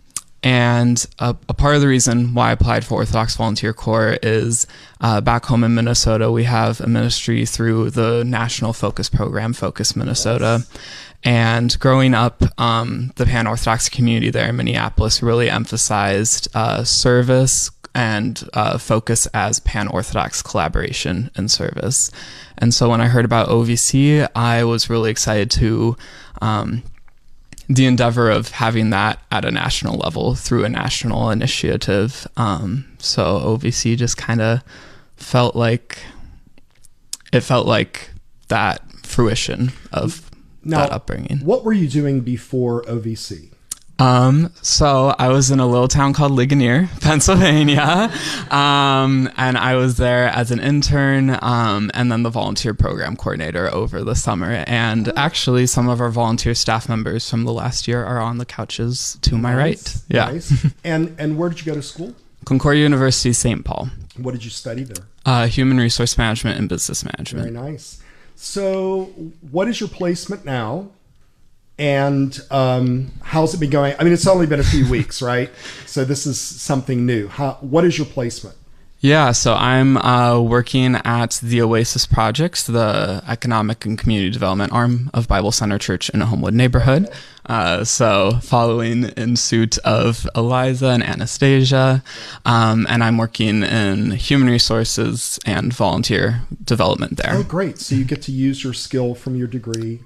[SPEAKER 12] a part of the reason why I applied for Orthodox Volunteer Corps is back home in Minnesota, we have a ministry through the National Focus Program, Focus Minnesota. And growing up, the pan-Orthodox community there in Minneapolis really emphasized service and focus as pan-Orthodox collaboration and service. And so when I heard about OVC, I was really excited to the endeavor of having that at a national level through a national initiative. So OVC just kind of felt like that fruition of that upbringing.
[SPEAKER 3] What were you doing before OVC?
[SPEAKER 12] So I was in a little town called Ligonier, Pennsylvania, and I was there as an intern, and then the volunteer program coordinator over the summer. And actually, some of our volunteer staff members from the last year are on the couches to my right. Yeah.
[SPEAKER 3] Nice. And where did you go to school?
[SPEAKER 12] Concordia University, St. Paul.
[SPEAKER 3] What did you study there?
[SPEAKER 12] Human resource management and business management.
[SPEAKER 3] Very nice. So what is your placement now? And how's it been going? I mean, it's only been a few weeks, right? So this is something new. What is your placement?
[SPEAKER 12] Yeah, so I'm working at the Oasis Project, the economic and community development arm of Bible Center Church in a Homewood neighborhood. So following in suit of Eliza and Anastasia, and I'm working in human resources and volunteer development there.
[SPEAKER 3] Oh, great. So you get to use your skill from your degree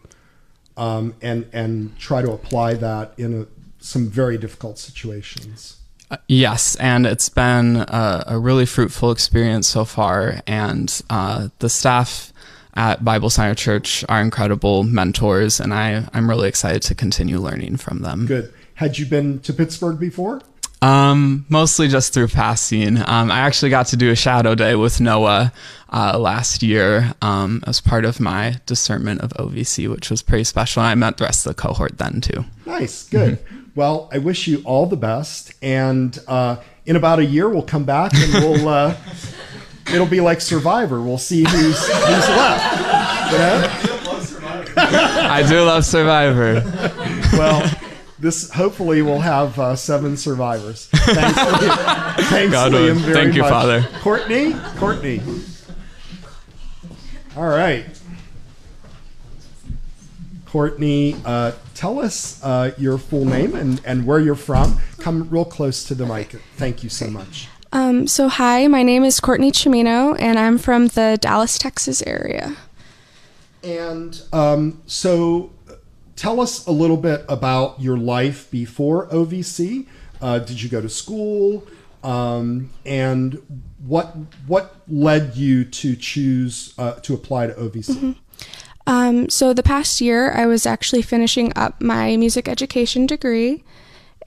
[SPEAKER 3] and try to apply that in some very difficult situations.
[SPEAKER 12] Yes, and it's been a really fruitful experience so far, and the staff at Bible Center Church are incredible mentors, and I'm really excited to continue learning from them.
[SPEAKER 3] Good. Had you been to Pittsburgh before?
[SPEAKER 12] Mostly just through passing. I actually got to do a shadow day with Noah last year as part of my discernment of OVC, which was pretty special. And I met the rest of the cohort then too.
[SPEAKER 3] Nice, good. Well, I wish you all the best. And in about a year, we'll come back and we'll it'll be like Survivor. We'll see who's left. You know?
[SPEAKER 12] I do love Survivor.
[SPEAKER 3] Well, this hopefully will have 7 survivors. Thanks, Liam, very
[SPEAKER 12] Thank you,
[SPEAKER 3] much.
[SPEAKER 12] Father.
[SPEAKER 3] Courtney. All right. Courtney, tell us your full name and where you're from. Come real close to the mic. Thank you so much.
[SPEAKER 13] So hi, my name is Courtney Chimino, and I'm from the Dallas, Texas area.
[SPEAKER 3] And so tell us a little bit about your life before OVC. Did you go to school? And what led you to choose to apply to OVC?
[SPEAKER 13] So the past year, I was actually finishing up my music education degree,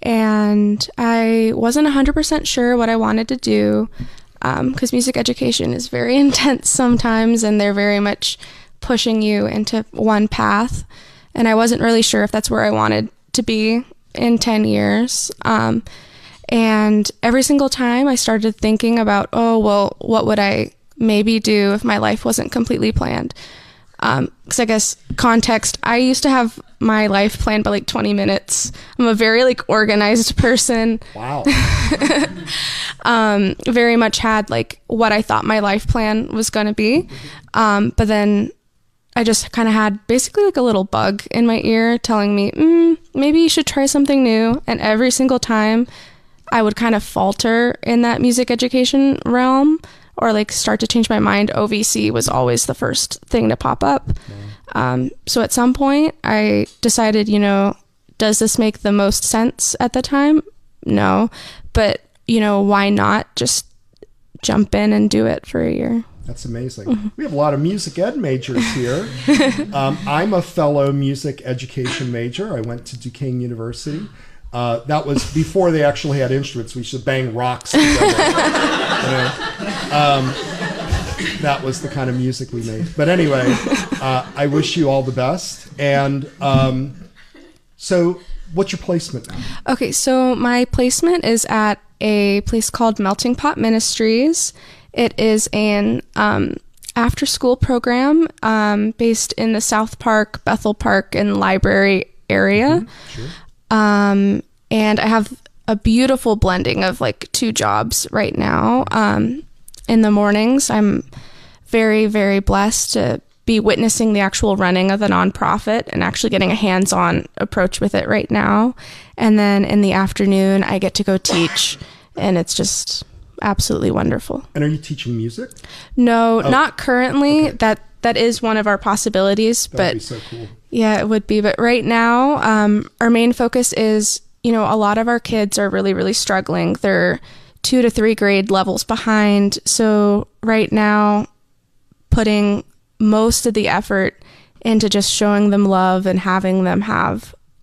[SPEAKER 13] and I wasn't 100% sure what I wanted to do, because music education is very intense sometimes, and they're very much pushing you into one path. And I wasn't really sure if that's where I wanted to be in 10 years. And every single time I started thinking about, what would I maybe do if my life wasn't completely planned? Because I guess context, I used to have my life planned by 20 minutes. I'm a very organized person.
[SPEAKER 3] Wow.
[SPEAKER 13] Very much had what I thought my life plan was going to be. But then I just kind of had basically a little bug in my ear telling me, maybe you should try something new. And every single time I would kind of falter in that music education realm or start to change my mind, OVC was always the first thing to pop up. So at some point I decided, does this make the most sense at the time? No, but why not just jump in and do it for a year?
[SPEAKER 3] That's amazing. We have a lot of music ed majors here. I'm a fellow music education major. I went to Duquesne University. That was before they actually had instruments. We should bang rocks together. That was the kind of music we made. But anyway, I wish you all the best. And so what's your placement now?
[SPEAKER 13] Okay, so my placement is at a place called Melting Pot Ministries. It is an after-school program based in the South Park, Bethel Park, and Library area. Sure. And I have a beautiful blending of like 2 jobs right now. In the mornings, I'm very, very blessed to be witnessing the actual running of the nonprofit and actually getting a hands-on approach with it right now. And then in the afternoon, I get to go teach, and it's just absolutely wonderful.
[SPEAKER 3] And are you teaching music?
[SPEAKER 13] No, not currently. Okay. That is one of our possibilities.
[SPEAKER 3] That'd be so cool.
[SPEAKER 13] Yeah, it would be. But right now, our main focus is, a lot of our kids are really, really struggling. They're 2 to 3 grade levels behind. So right now, putting most of the effort into just showing them love and having them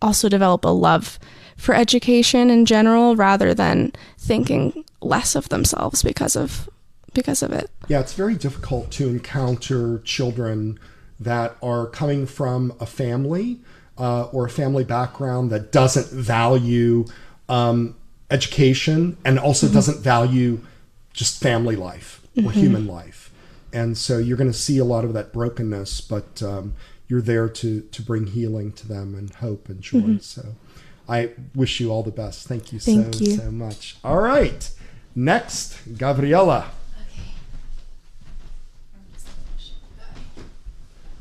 [SPEAKER 13] also develop a love for education in general, rather than thinking less of themselves because of it.
[SPEAKER 3] Yeah, it's very difficult to encounter children that are coming from a family or a family background that doesn't value education and also doesn't value just family life or human life. And so you're going to see a lot of that brokenness, but you're there to bring healing to them and hope and joy. So I wish you all the best. Thank you so much. All right. Next, Gabriella.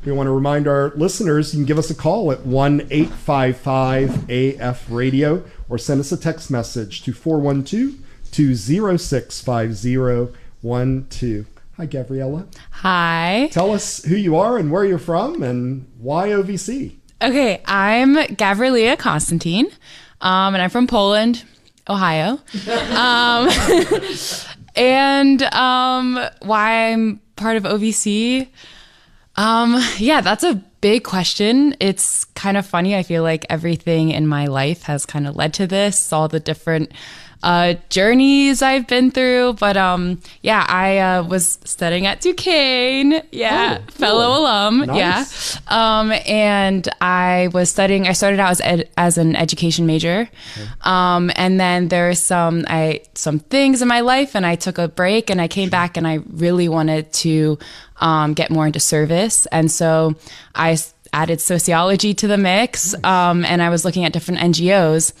[SPEAKER 3] We want to remind our listeners, you can give us a call at 1-855-AF-RADIO or send us a text message to 412-206-5012. Hi, Gabriella.
[SPEAKER 14] Hi.
[SPEAKER 3] Tell us who you are and where you're from and why OVC.
[SPEAKER 14] Okay, I'm Gabriella Constantine, and I'm from Poland, Ohio. And why I'm part of OVC? Yeah, that's a big question. It's kind of funny. I feel like everything in my life has kind of led to this, all the different journeys I've been through. But yeah, I was studying at Duquesne. Yeah, fellow alum. Nice. Yeah. And I started out as an education major. Okay. And then there's some things in my life, and I took a break, and I came back, and I really wanted to get more into service. And so I added sociology to the mix. And I was looking at different NGOs.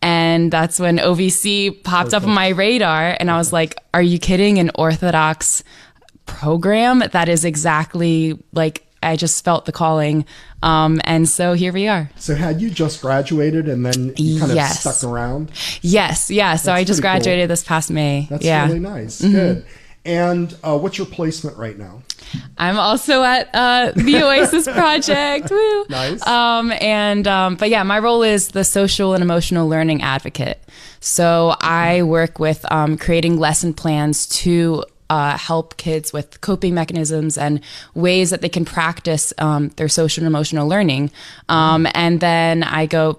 [SPEAKER 14] And that's when OVC popped up on my radar. And I was like, are you kidding? An Orthodox program? That is exactly like, I just felt the calling. And so here we are.
[SPEAKER 3] So had you just graduated and then you kind of stuck around?
[SPEAKER 14] Yes. Yeah. So I just graduated this past May.
[SPEAKER 3] That's really nice. Good. And what's your placement right now?
[SPEAKER 14] I'm also at the Oasis Project. Woo.
[SPEAKER 3] Nice.
[SPEAKER 14] But yeah, my role is the social and emotional learning advocate. So I work with creating lesson plans to help kids with coping mechanisms and ways that they can practice their social and emotional learning. And then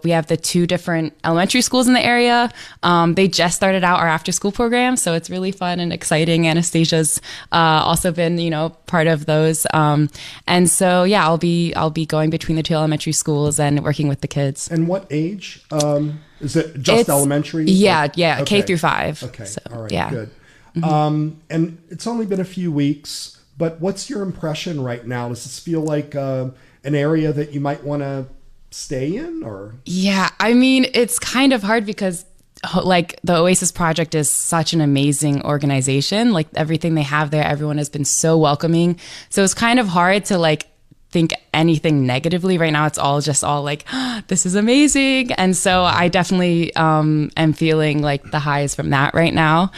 [SPEAKER 14] we have the 2 different elementary schools in the area. They just started out our after school program, so it's really fun and exciting. Anastasia's also been, part of those. And so, yeah, I'll be going between the 2 elementary schools and working with the kids.
[SPEAKER 3] And what age? Is it just elementary?
[SPEAKER 14] Yeah, okay. K through 5.
[SPEAKER 3] Okay,
[SPEAKER 14] so,
[SPEAKER 3] all right,
[SPEAKER 14] yeah.
[SPEAKER 3] Good. And it's only been a few weeks, but what's your impression right now? Does this feel like an area that you might want to stay in, or?
[SPEAKER 14] Yeah, I mean, it's kind of hard because like the Oasis Project is such an amazing organization. Like everything they have there, everyone has been so welcoming. So it's kind of hard to like think anything negatively right now. It's all like, this is amazing. And so I definitely am feeling like the highs from that right now.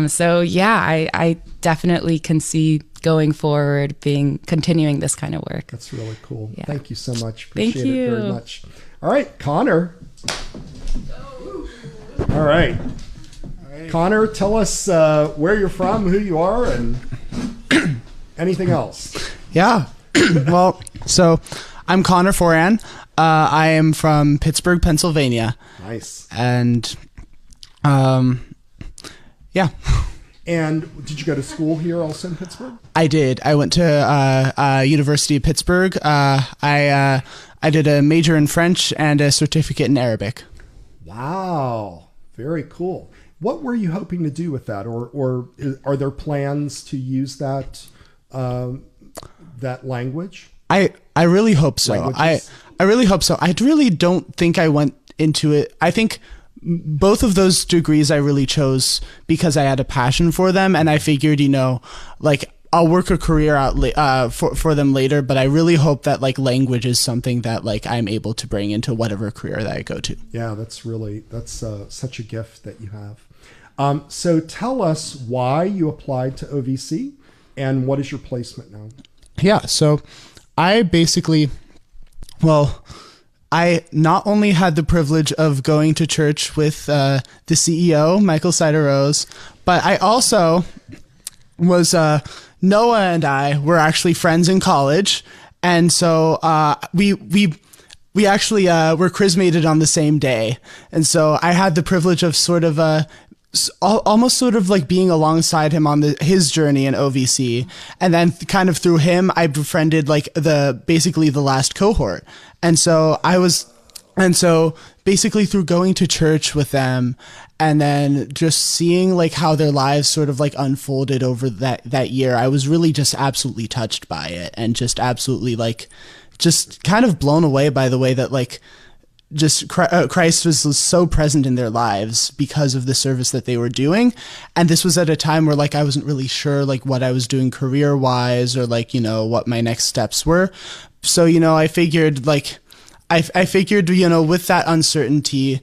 [SPEAKER 14] So yeah, I definitely can see going forward continuing this kind of work.
[SPEAKER 3] That's really cool. Yeah. Thank you so much.
[SPEAKER 14] Thank you.
[SPEAKER 3] Appreciate it very much. All right, Connor. All right. Connor, tell us where you're from, who you are, and Anything else?
[SPEAKER 15] Yeah. Well, so I'm Connor Foran. I am from Pittsburgh, Pennsylvania.
[SPEAKER 3] Nice.
[SPEAKER 15] And, yeah.
[SPEAKER 3] And did you go to school here also in Pittsburgh?
[SPEAKER 15] I did. I went to University of Pittsburgh. I did a major in French and a certificate in Arabic.
[SPEAKER 3] Wow. Very cool. What were you hoping to do with that? Or are there plans to use that that language?
[SPEAKER 15] I really hope so.
[SPEAKER 3] Languages?
[SPEAKER 15] I really hope so. I really don't think I went into it. I think both of those degrees I really chose because I had a passion for them, and I figured, like, I'll work a career out for them later, but I really hope that like language is something that like I'm able to bring into whatever career that I go to.
[SPEAKER 3] Yeah, that's such a gift that you have. So tell us why you applied to OVC and what is your placement now?
[SPEAKER 15] Yeah, so I basically, I not only had the privilege of going to church with the CEO, Michael Sider-Rose, but I also was, Noah and I were actually friends in college. And so we actually were chrismated on the same day. And so I had the privilege of sort of almost sort of like being alongside him on his journey in OVC. And then kind of through him, I befriended like basically the last cohort. And so basically through going to church with them and then just seeing like how their lives sort of like unfolded over that year, I was really just absolutely touched by it and just absolutely like just kind of blown away by the way that like just Christ was so present in their lives because of the service that they were doing. And this was at a time where like I wasn't really sure like what I was doing career wise or like, what my next steps were. So, I figured like, I figured, with that uncertainty,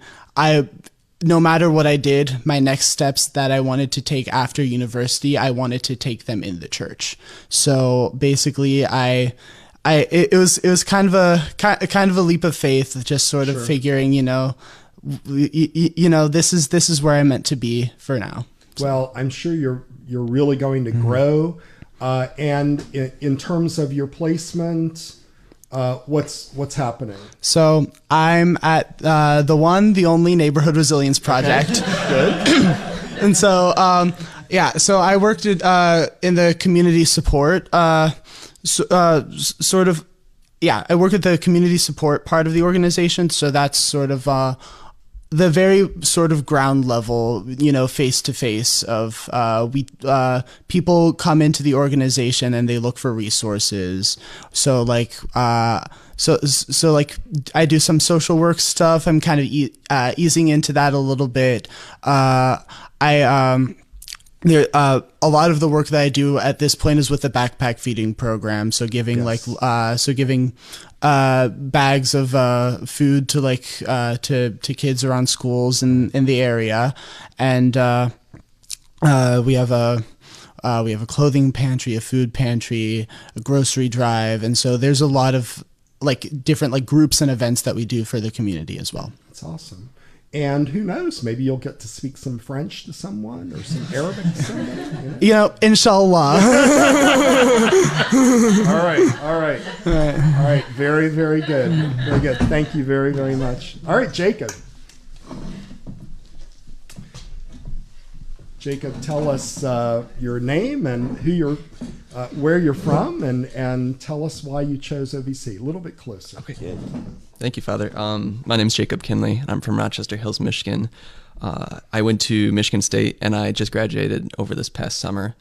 [SPEAKER 15] no matter what I did, my next steps that I wanted to take after university, I wanted to take them in the church. So basically it was kind of a leap of faith, just sort of figuring, this is where I'm meant to be for now.
[SPEAKER 3] Well, I'm sure you're really going to grow. And in terms of your placement, what's happening?
[SPEAKER 15] So I'm at the only Neighborhood Resilience Project.
[SPEAKER 3] Good.
[SPEAKER 15] And so so I worked in the community support. I work at the community support part of the organization. So that's sort of the very sort of ground level, face to face of people come into the organization and they look for resources. So like so like I do some social work stuff. I'm kind of easing into that a little bit. A lot of the work that I do at this point is with the backpack feeding program. So giving bags of food to like to kids around schools in the area, and we have a clothing pantry, a food pantry, a grocery drive, and so there's a lot of like different like groups and events that we do for the community as well.
[SPEAKER 3] That's awesome. And who knows, maybe you'll get to speak some French to someone or some Arabic to somebody.
[SPEAKER 15] Inshallah.
[SPEAKER 3] All right. Very, very good. Very good. Thank you very, very much. All right, Jacob. Jacob, tell us your name and where you're from, and tell us why you chose OVC. A little bit closer.
[SPEAKER 16] Okay. Yeah. Thank you, Father. My name is Jacob Kinley, and I'm from Rochester Hills, Michigan. I went to Michigan State, and I just graduated over this past summer.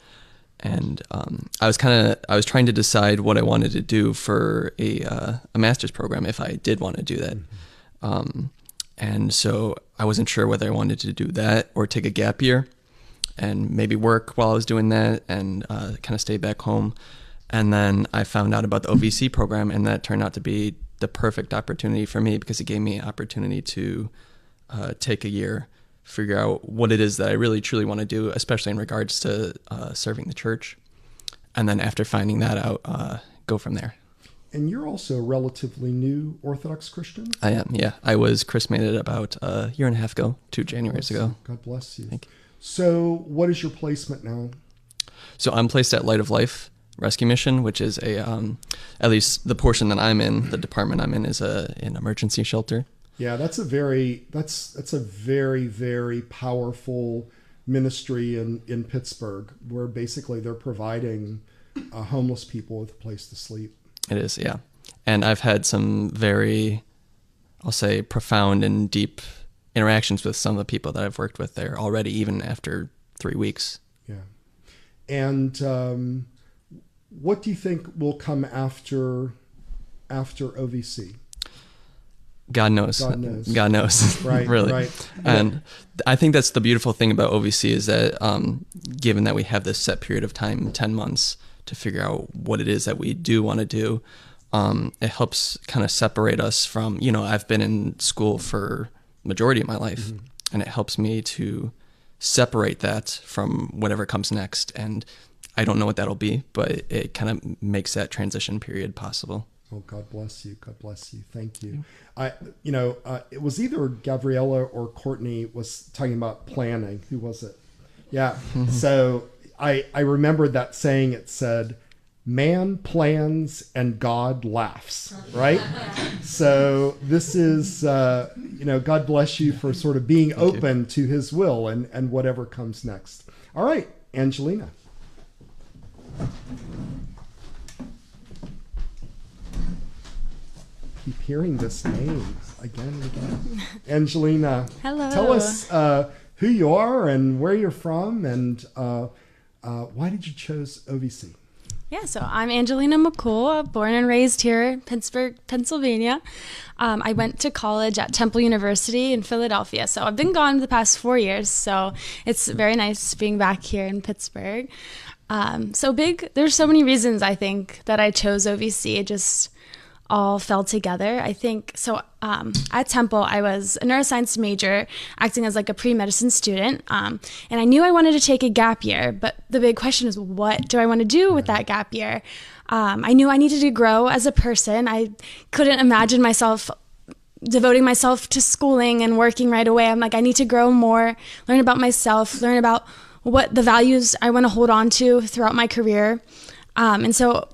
[SPEAKER 16] And I was trying to decide what I wanted to do for a master's program if I did want to do that. And so I wasn't sure whether I wanted to do that or take a gap year and maybe work while I was doing that and kind of stay back home. And then I found out about the OVC program, and that turned out to be the perfect opportunity for me because it gave me an opportunity to take a year, figure out what it is that I really truly want to do, especially in regards to serving the church. And then after finding that out, go from there.
[SPEAKER 3] And you're also a relatively new Orthodox Christian?
[SPEAKER 16] I am, yeah. I was chrismated about a year and a half ago, 2 Januaries ago.
[SPEAKER 3] God bless you.
[SPEAKER 16] Thank you.
[SPEAKER 3] So what is your placement now?
[SPEAKER 16] So I'm placed at Light of Life. rescue mission, which is at least the portion that I'm in, the department I'm in, is an emergency shelter.
[SPEAKER 3] Yeah, that's a very very powerful ministry in Pittsburgh, where basically they're providing homeless people with a place to sleep.
[SPEAKER 16] It is, yeah. And I've had some very, I'll say, profound and deep interactions with some of the people that I've worked with there already, even after 3 weeks.
[SPEAKER 3] Yeah. And what do you think will come after OVC?
[SPEAKER 16] God knows. God knows.
[SPEAKER 3] Right,
[SPEAKER 16] really.
[SPEAKER 3] Right.
[SPEAKER 16] And I think that's the beautiful thing about OVC is that given that we have this set period of time, 10 months, to figure out what it is that we do want to do, it helps kind of separate us from, I've been in school for majority of my life, and it helps me to separate that from whatever comes next. And I don't know what that'll be, but it kind of makes that transition period possible.
[SPEAKER 3] Oh, God bless you. God bless you. Thank you. It was either Gabriella or Courtney was talking about planning. Who was it? Yeah. So I remembered that saying. It said, man plans and God laughs, right? So this is, God bless you for sort of being open to his will and whatever comes next. All right, Angelina. Keep hearing this name again and again. Angelina.
[SPEAKER 17] Hello.
[SPEAKER 3] Tell us who you are and where you're from, and why did you choose OVC?
[SPEAKER 17] Yeah, so I'm Angelina McCool, born and raised here in Pittsburgh, Pennsylvania. I went to college at Temple University in Philadelphia, so I've been gone the past 4 years, so it's very nice being back here in Pittsburgh. There's so many reasons, I think, that I chose OVC. It just all fell together. I think so. At Temple, I was a neuroscience major, acting as like a pre-medicine student, and I knew I wanted to take a gap year. But the big question is, what do I want to do with that gap year? I knew I needed to grow as a person. I couldn't imagine myself devoting myself to schooling and working right away. I'm like, I need to grow more, learn about myself, learn about what the values I want to hold on to throughout my career, and so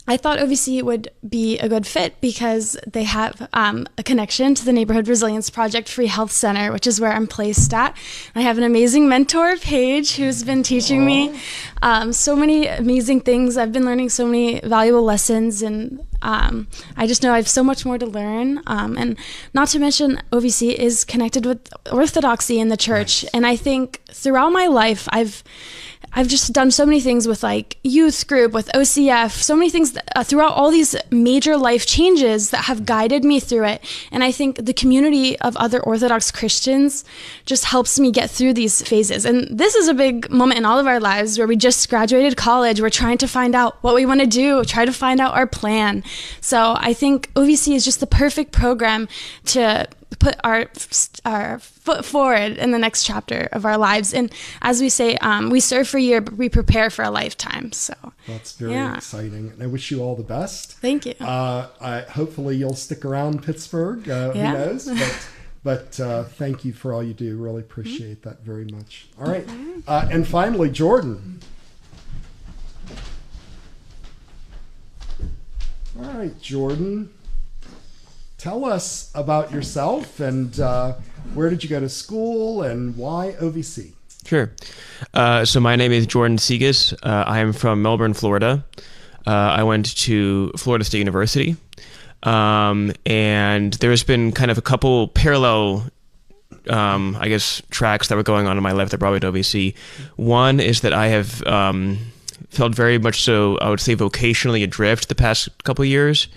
[SPEAKER 17] I thought OVC would be a good fit because they have a connection to the Neighborhood Resilience Project Free Health Center, which is where I'm placed at. I have an amazing mentor, Paige, who's been teaching me so many amazing things. I've been learning so many valuable lessons, and I just know I have so much more to learn. And not to mention, OVC is connected with orthodoxy in the church. And I think throughout my life, I've just done so many things with like youth group, with OCF, so many things throughout all these major life changes that have guided me through it. And I think the community of other Orthodox Christians just helps me get through these phases. And this is a big moment in all of our lives where we just graduated college. We're trying to find out what we want to do, try to find out our plan. So I think OVC is just the perfect program to put our foot forward in the next chapter of our lives. And as we say, we serve for a year, but we prepare for a lifetime. So
[SPEAKER 3] that's very exciting. And I wish you all the best.
[SPEAKER 17] Thank you.
[SPEAKER 3] Hopefully you'll stick around Pittsburgh. Who knows? But thank you for all you do. Really appreciate that very much. All right. And finally, Jordan. All right, Jordan. Tell us about yourself and where did you go to school and why OVC?
[SPEAKER 18] Sure. So my name is Jordan Segas. I am from Melbourne, Florida. I went to Florida State University. And there's been kind of a couple parallel, tracks that were going on in my life that brought me to OVC. One is that I have felt very much so, I would say, vocationally adrift the past couple of years.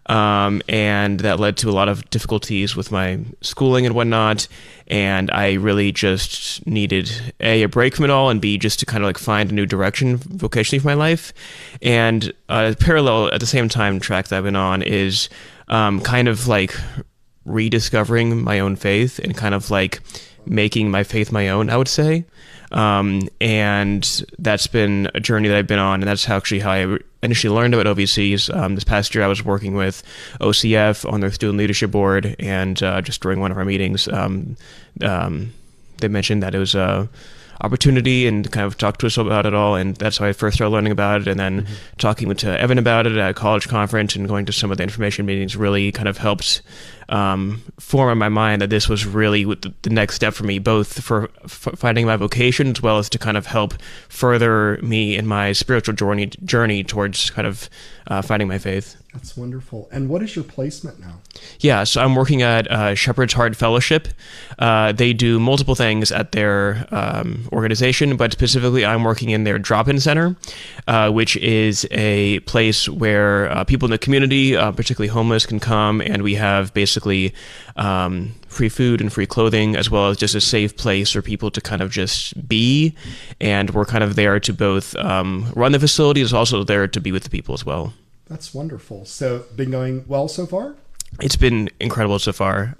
[SPEAKER 18] And that led to a lot of difficulties with my schooling and whatnot. And I really just needed a break from it all, and B, just to kind of like find a new direction vocationally for my life. And parallel at the same time track that I've been on is kind of like rediscovering my own faith and kind of like making my faith my own, I would say. And that's been a journey that I've been on, and that's actually how I initially learned about OVCs. This past year I was working with OCF on their student leadership board, and just during one of our meetings, they mentioned that it was opportunity and kind of talked to us about it all. And that's how I first started learning about it. And then talking with Evan about it at a college conference and going to some of the information meetings really kind of helped form in my mind that this was really the next step for me, both for finding my vocation as well as to kind of help further me in my spiritual journey towards kind of finding my faith.
[SPEAKER 3] That's wonderful. And what is your placement now?
[SPEAKER 18] Yeah, so I'm working at Shepherd's Heart Fellowship. They do multiple things at their organization, but specifically I'm working in their drop-in center, which is a place where people in the community, particularly homeless, can come, and we have basically free food and free clothing, as well as just a safe place for people to kind of just be. And we're kind of there to both run the facility, is also there to be with the people as well.
[SPEAKER 3] That's wonderful. So, been going well so far?
[SPEAKER 18] It's been incredible so far.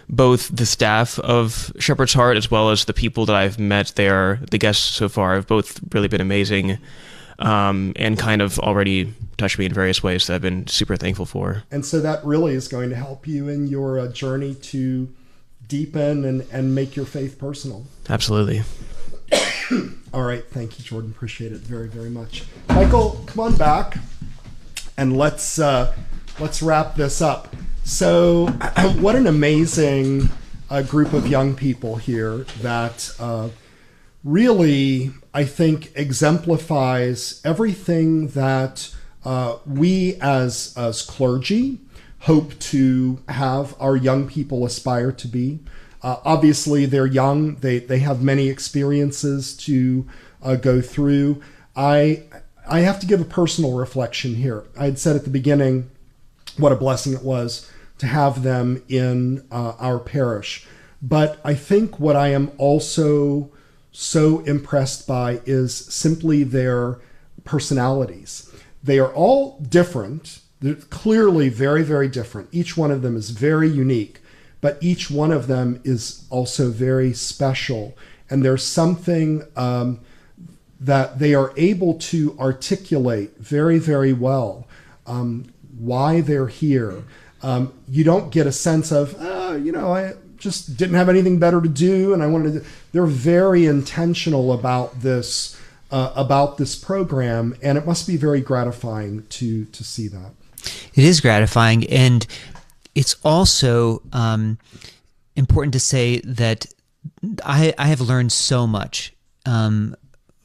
[SPEAKER 18] Both the staff of Shepherd's Heart as well as the people that I've met there, the guests so far, have both really been amazing and kind of already touched me in various ways that I've been super thankful for.
[SPEAKER 3] And so that really is going to help you in your journey to deepen and make your faith personal.
[SPEAKER 18] Absolutely.
[SPEAKER 3] All right. Thank you, Jordan. Appreciate it very, very much. Michael, come on back. And let's wrap this up. So what an amazing group of young people here that really, I think, exemplifies everything that we as clergy hope to have our young people aspire to be. Obviously, they're young. They have many experiences to go through. I have to give a personal reflection here. I had said at the beginning what a blessing it was to have them in our parish. But I think what I am also so impressed by is simply their personalities. They are all different. They're clearly very, very different. Each one of them is very unique, but each one of them is also very special. And there's something that they are able to articulate very, very well why they're here. You don't get a sense of, I just didn't have anything better to do, and I wanted to. They're very intentional about this program, and it must be very gratifying to see that.
[SPEAKER 4] It is gratifying, and it's also important to say that I have learned so much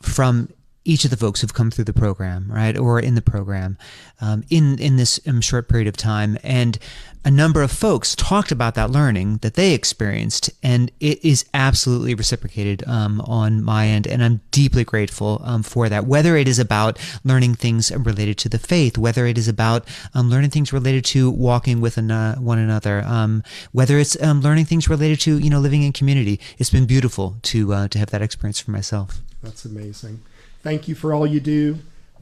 [SPEAKER 4] from each of the folks who've come through the program, right, or in the program, in this short period of time. And a number of folks talked about that learning that they experienced, and it is absolutely reciprocated on my end, and I'm deeply grateful for that. Whether it is about learning things related to the faith, whether it is about learning things related to walking with one another, whether it's learning things related to living in community, it's been beautiful to have that experience for myself.
[SPEAKER 3] That's amazing. Thank you for all you do.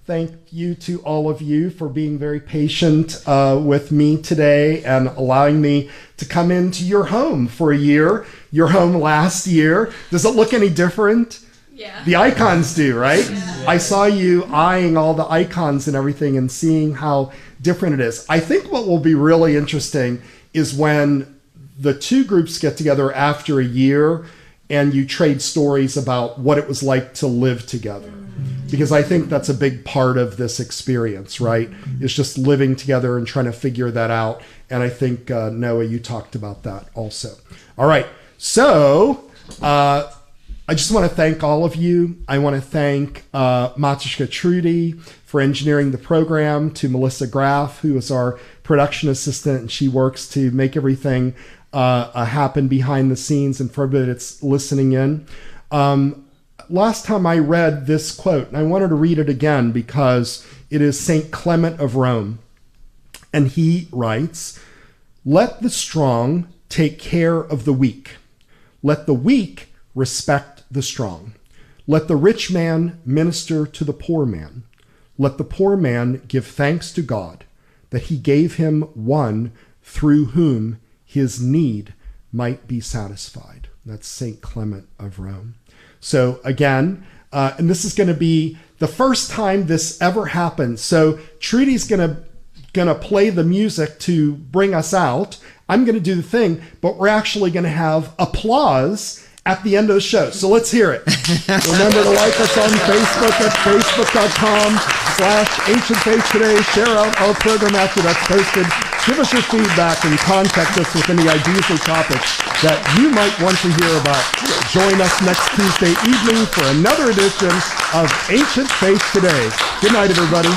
[SPEAKER 3] Thank you to all of you for being very patient with me today and allowing me to come into your home for a year. Your home last year. Does it look any different? Yeah. The icons do, right? Yeah. I saw you eyeing all the icons and everything and seeing how different it is. I think what will be really interesting is when the two groups get together after a year and you trade stories about what it was like to live together. Because I think that's a big part of this experience, right? It's just living together and trying to figure that out. And I think, Noah, you talked about that also. All right. So I just want to thank all of you. I want to thank Matushka Trudy for engineering the program, to Melissa Graff, who is our production assistant, and she works to make everything happen behind the scenes, and for everybody that's listening in. Last time I read this quote, and I wanted to read it again because it is St. Clement of Rome. And he writes, "Let the strong take care of the weak. Let the weak respect the strong. Let the rich man minister to the poor man. Let the poor man give thanks to God that he gave him one through whom his need might be satisfied." That's St. Clement of Rome. So again, and this is going to be the first time this ever happened. So Trudy's going to play the music to bring us out. I'm going to do the thing, but we're actually going to have applause at the end of the show. So let's hear it. Remember to like us on Facebook at facebook.com/Ancient Faith Today. Share out our program after that's posted. Give us your feedback and contact us with any ideas or topics that you might want to hear about. Join us next Tuesday evening for another edition of Ancient Faith Today. Good night, everybody.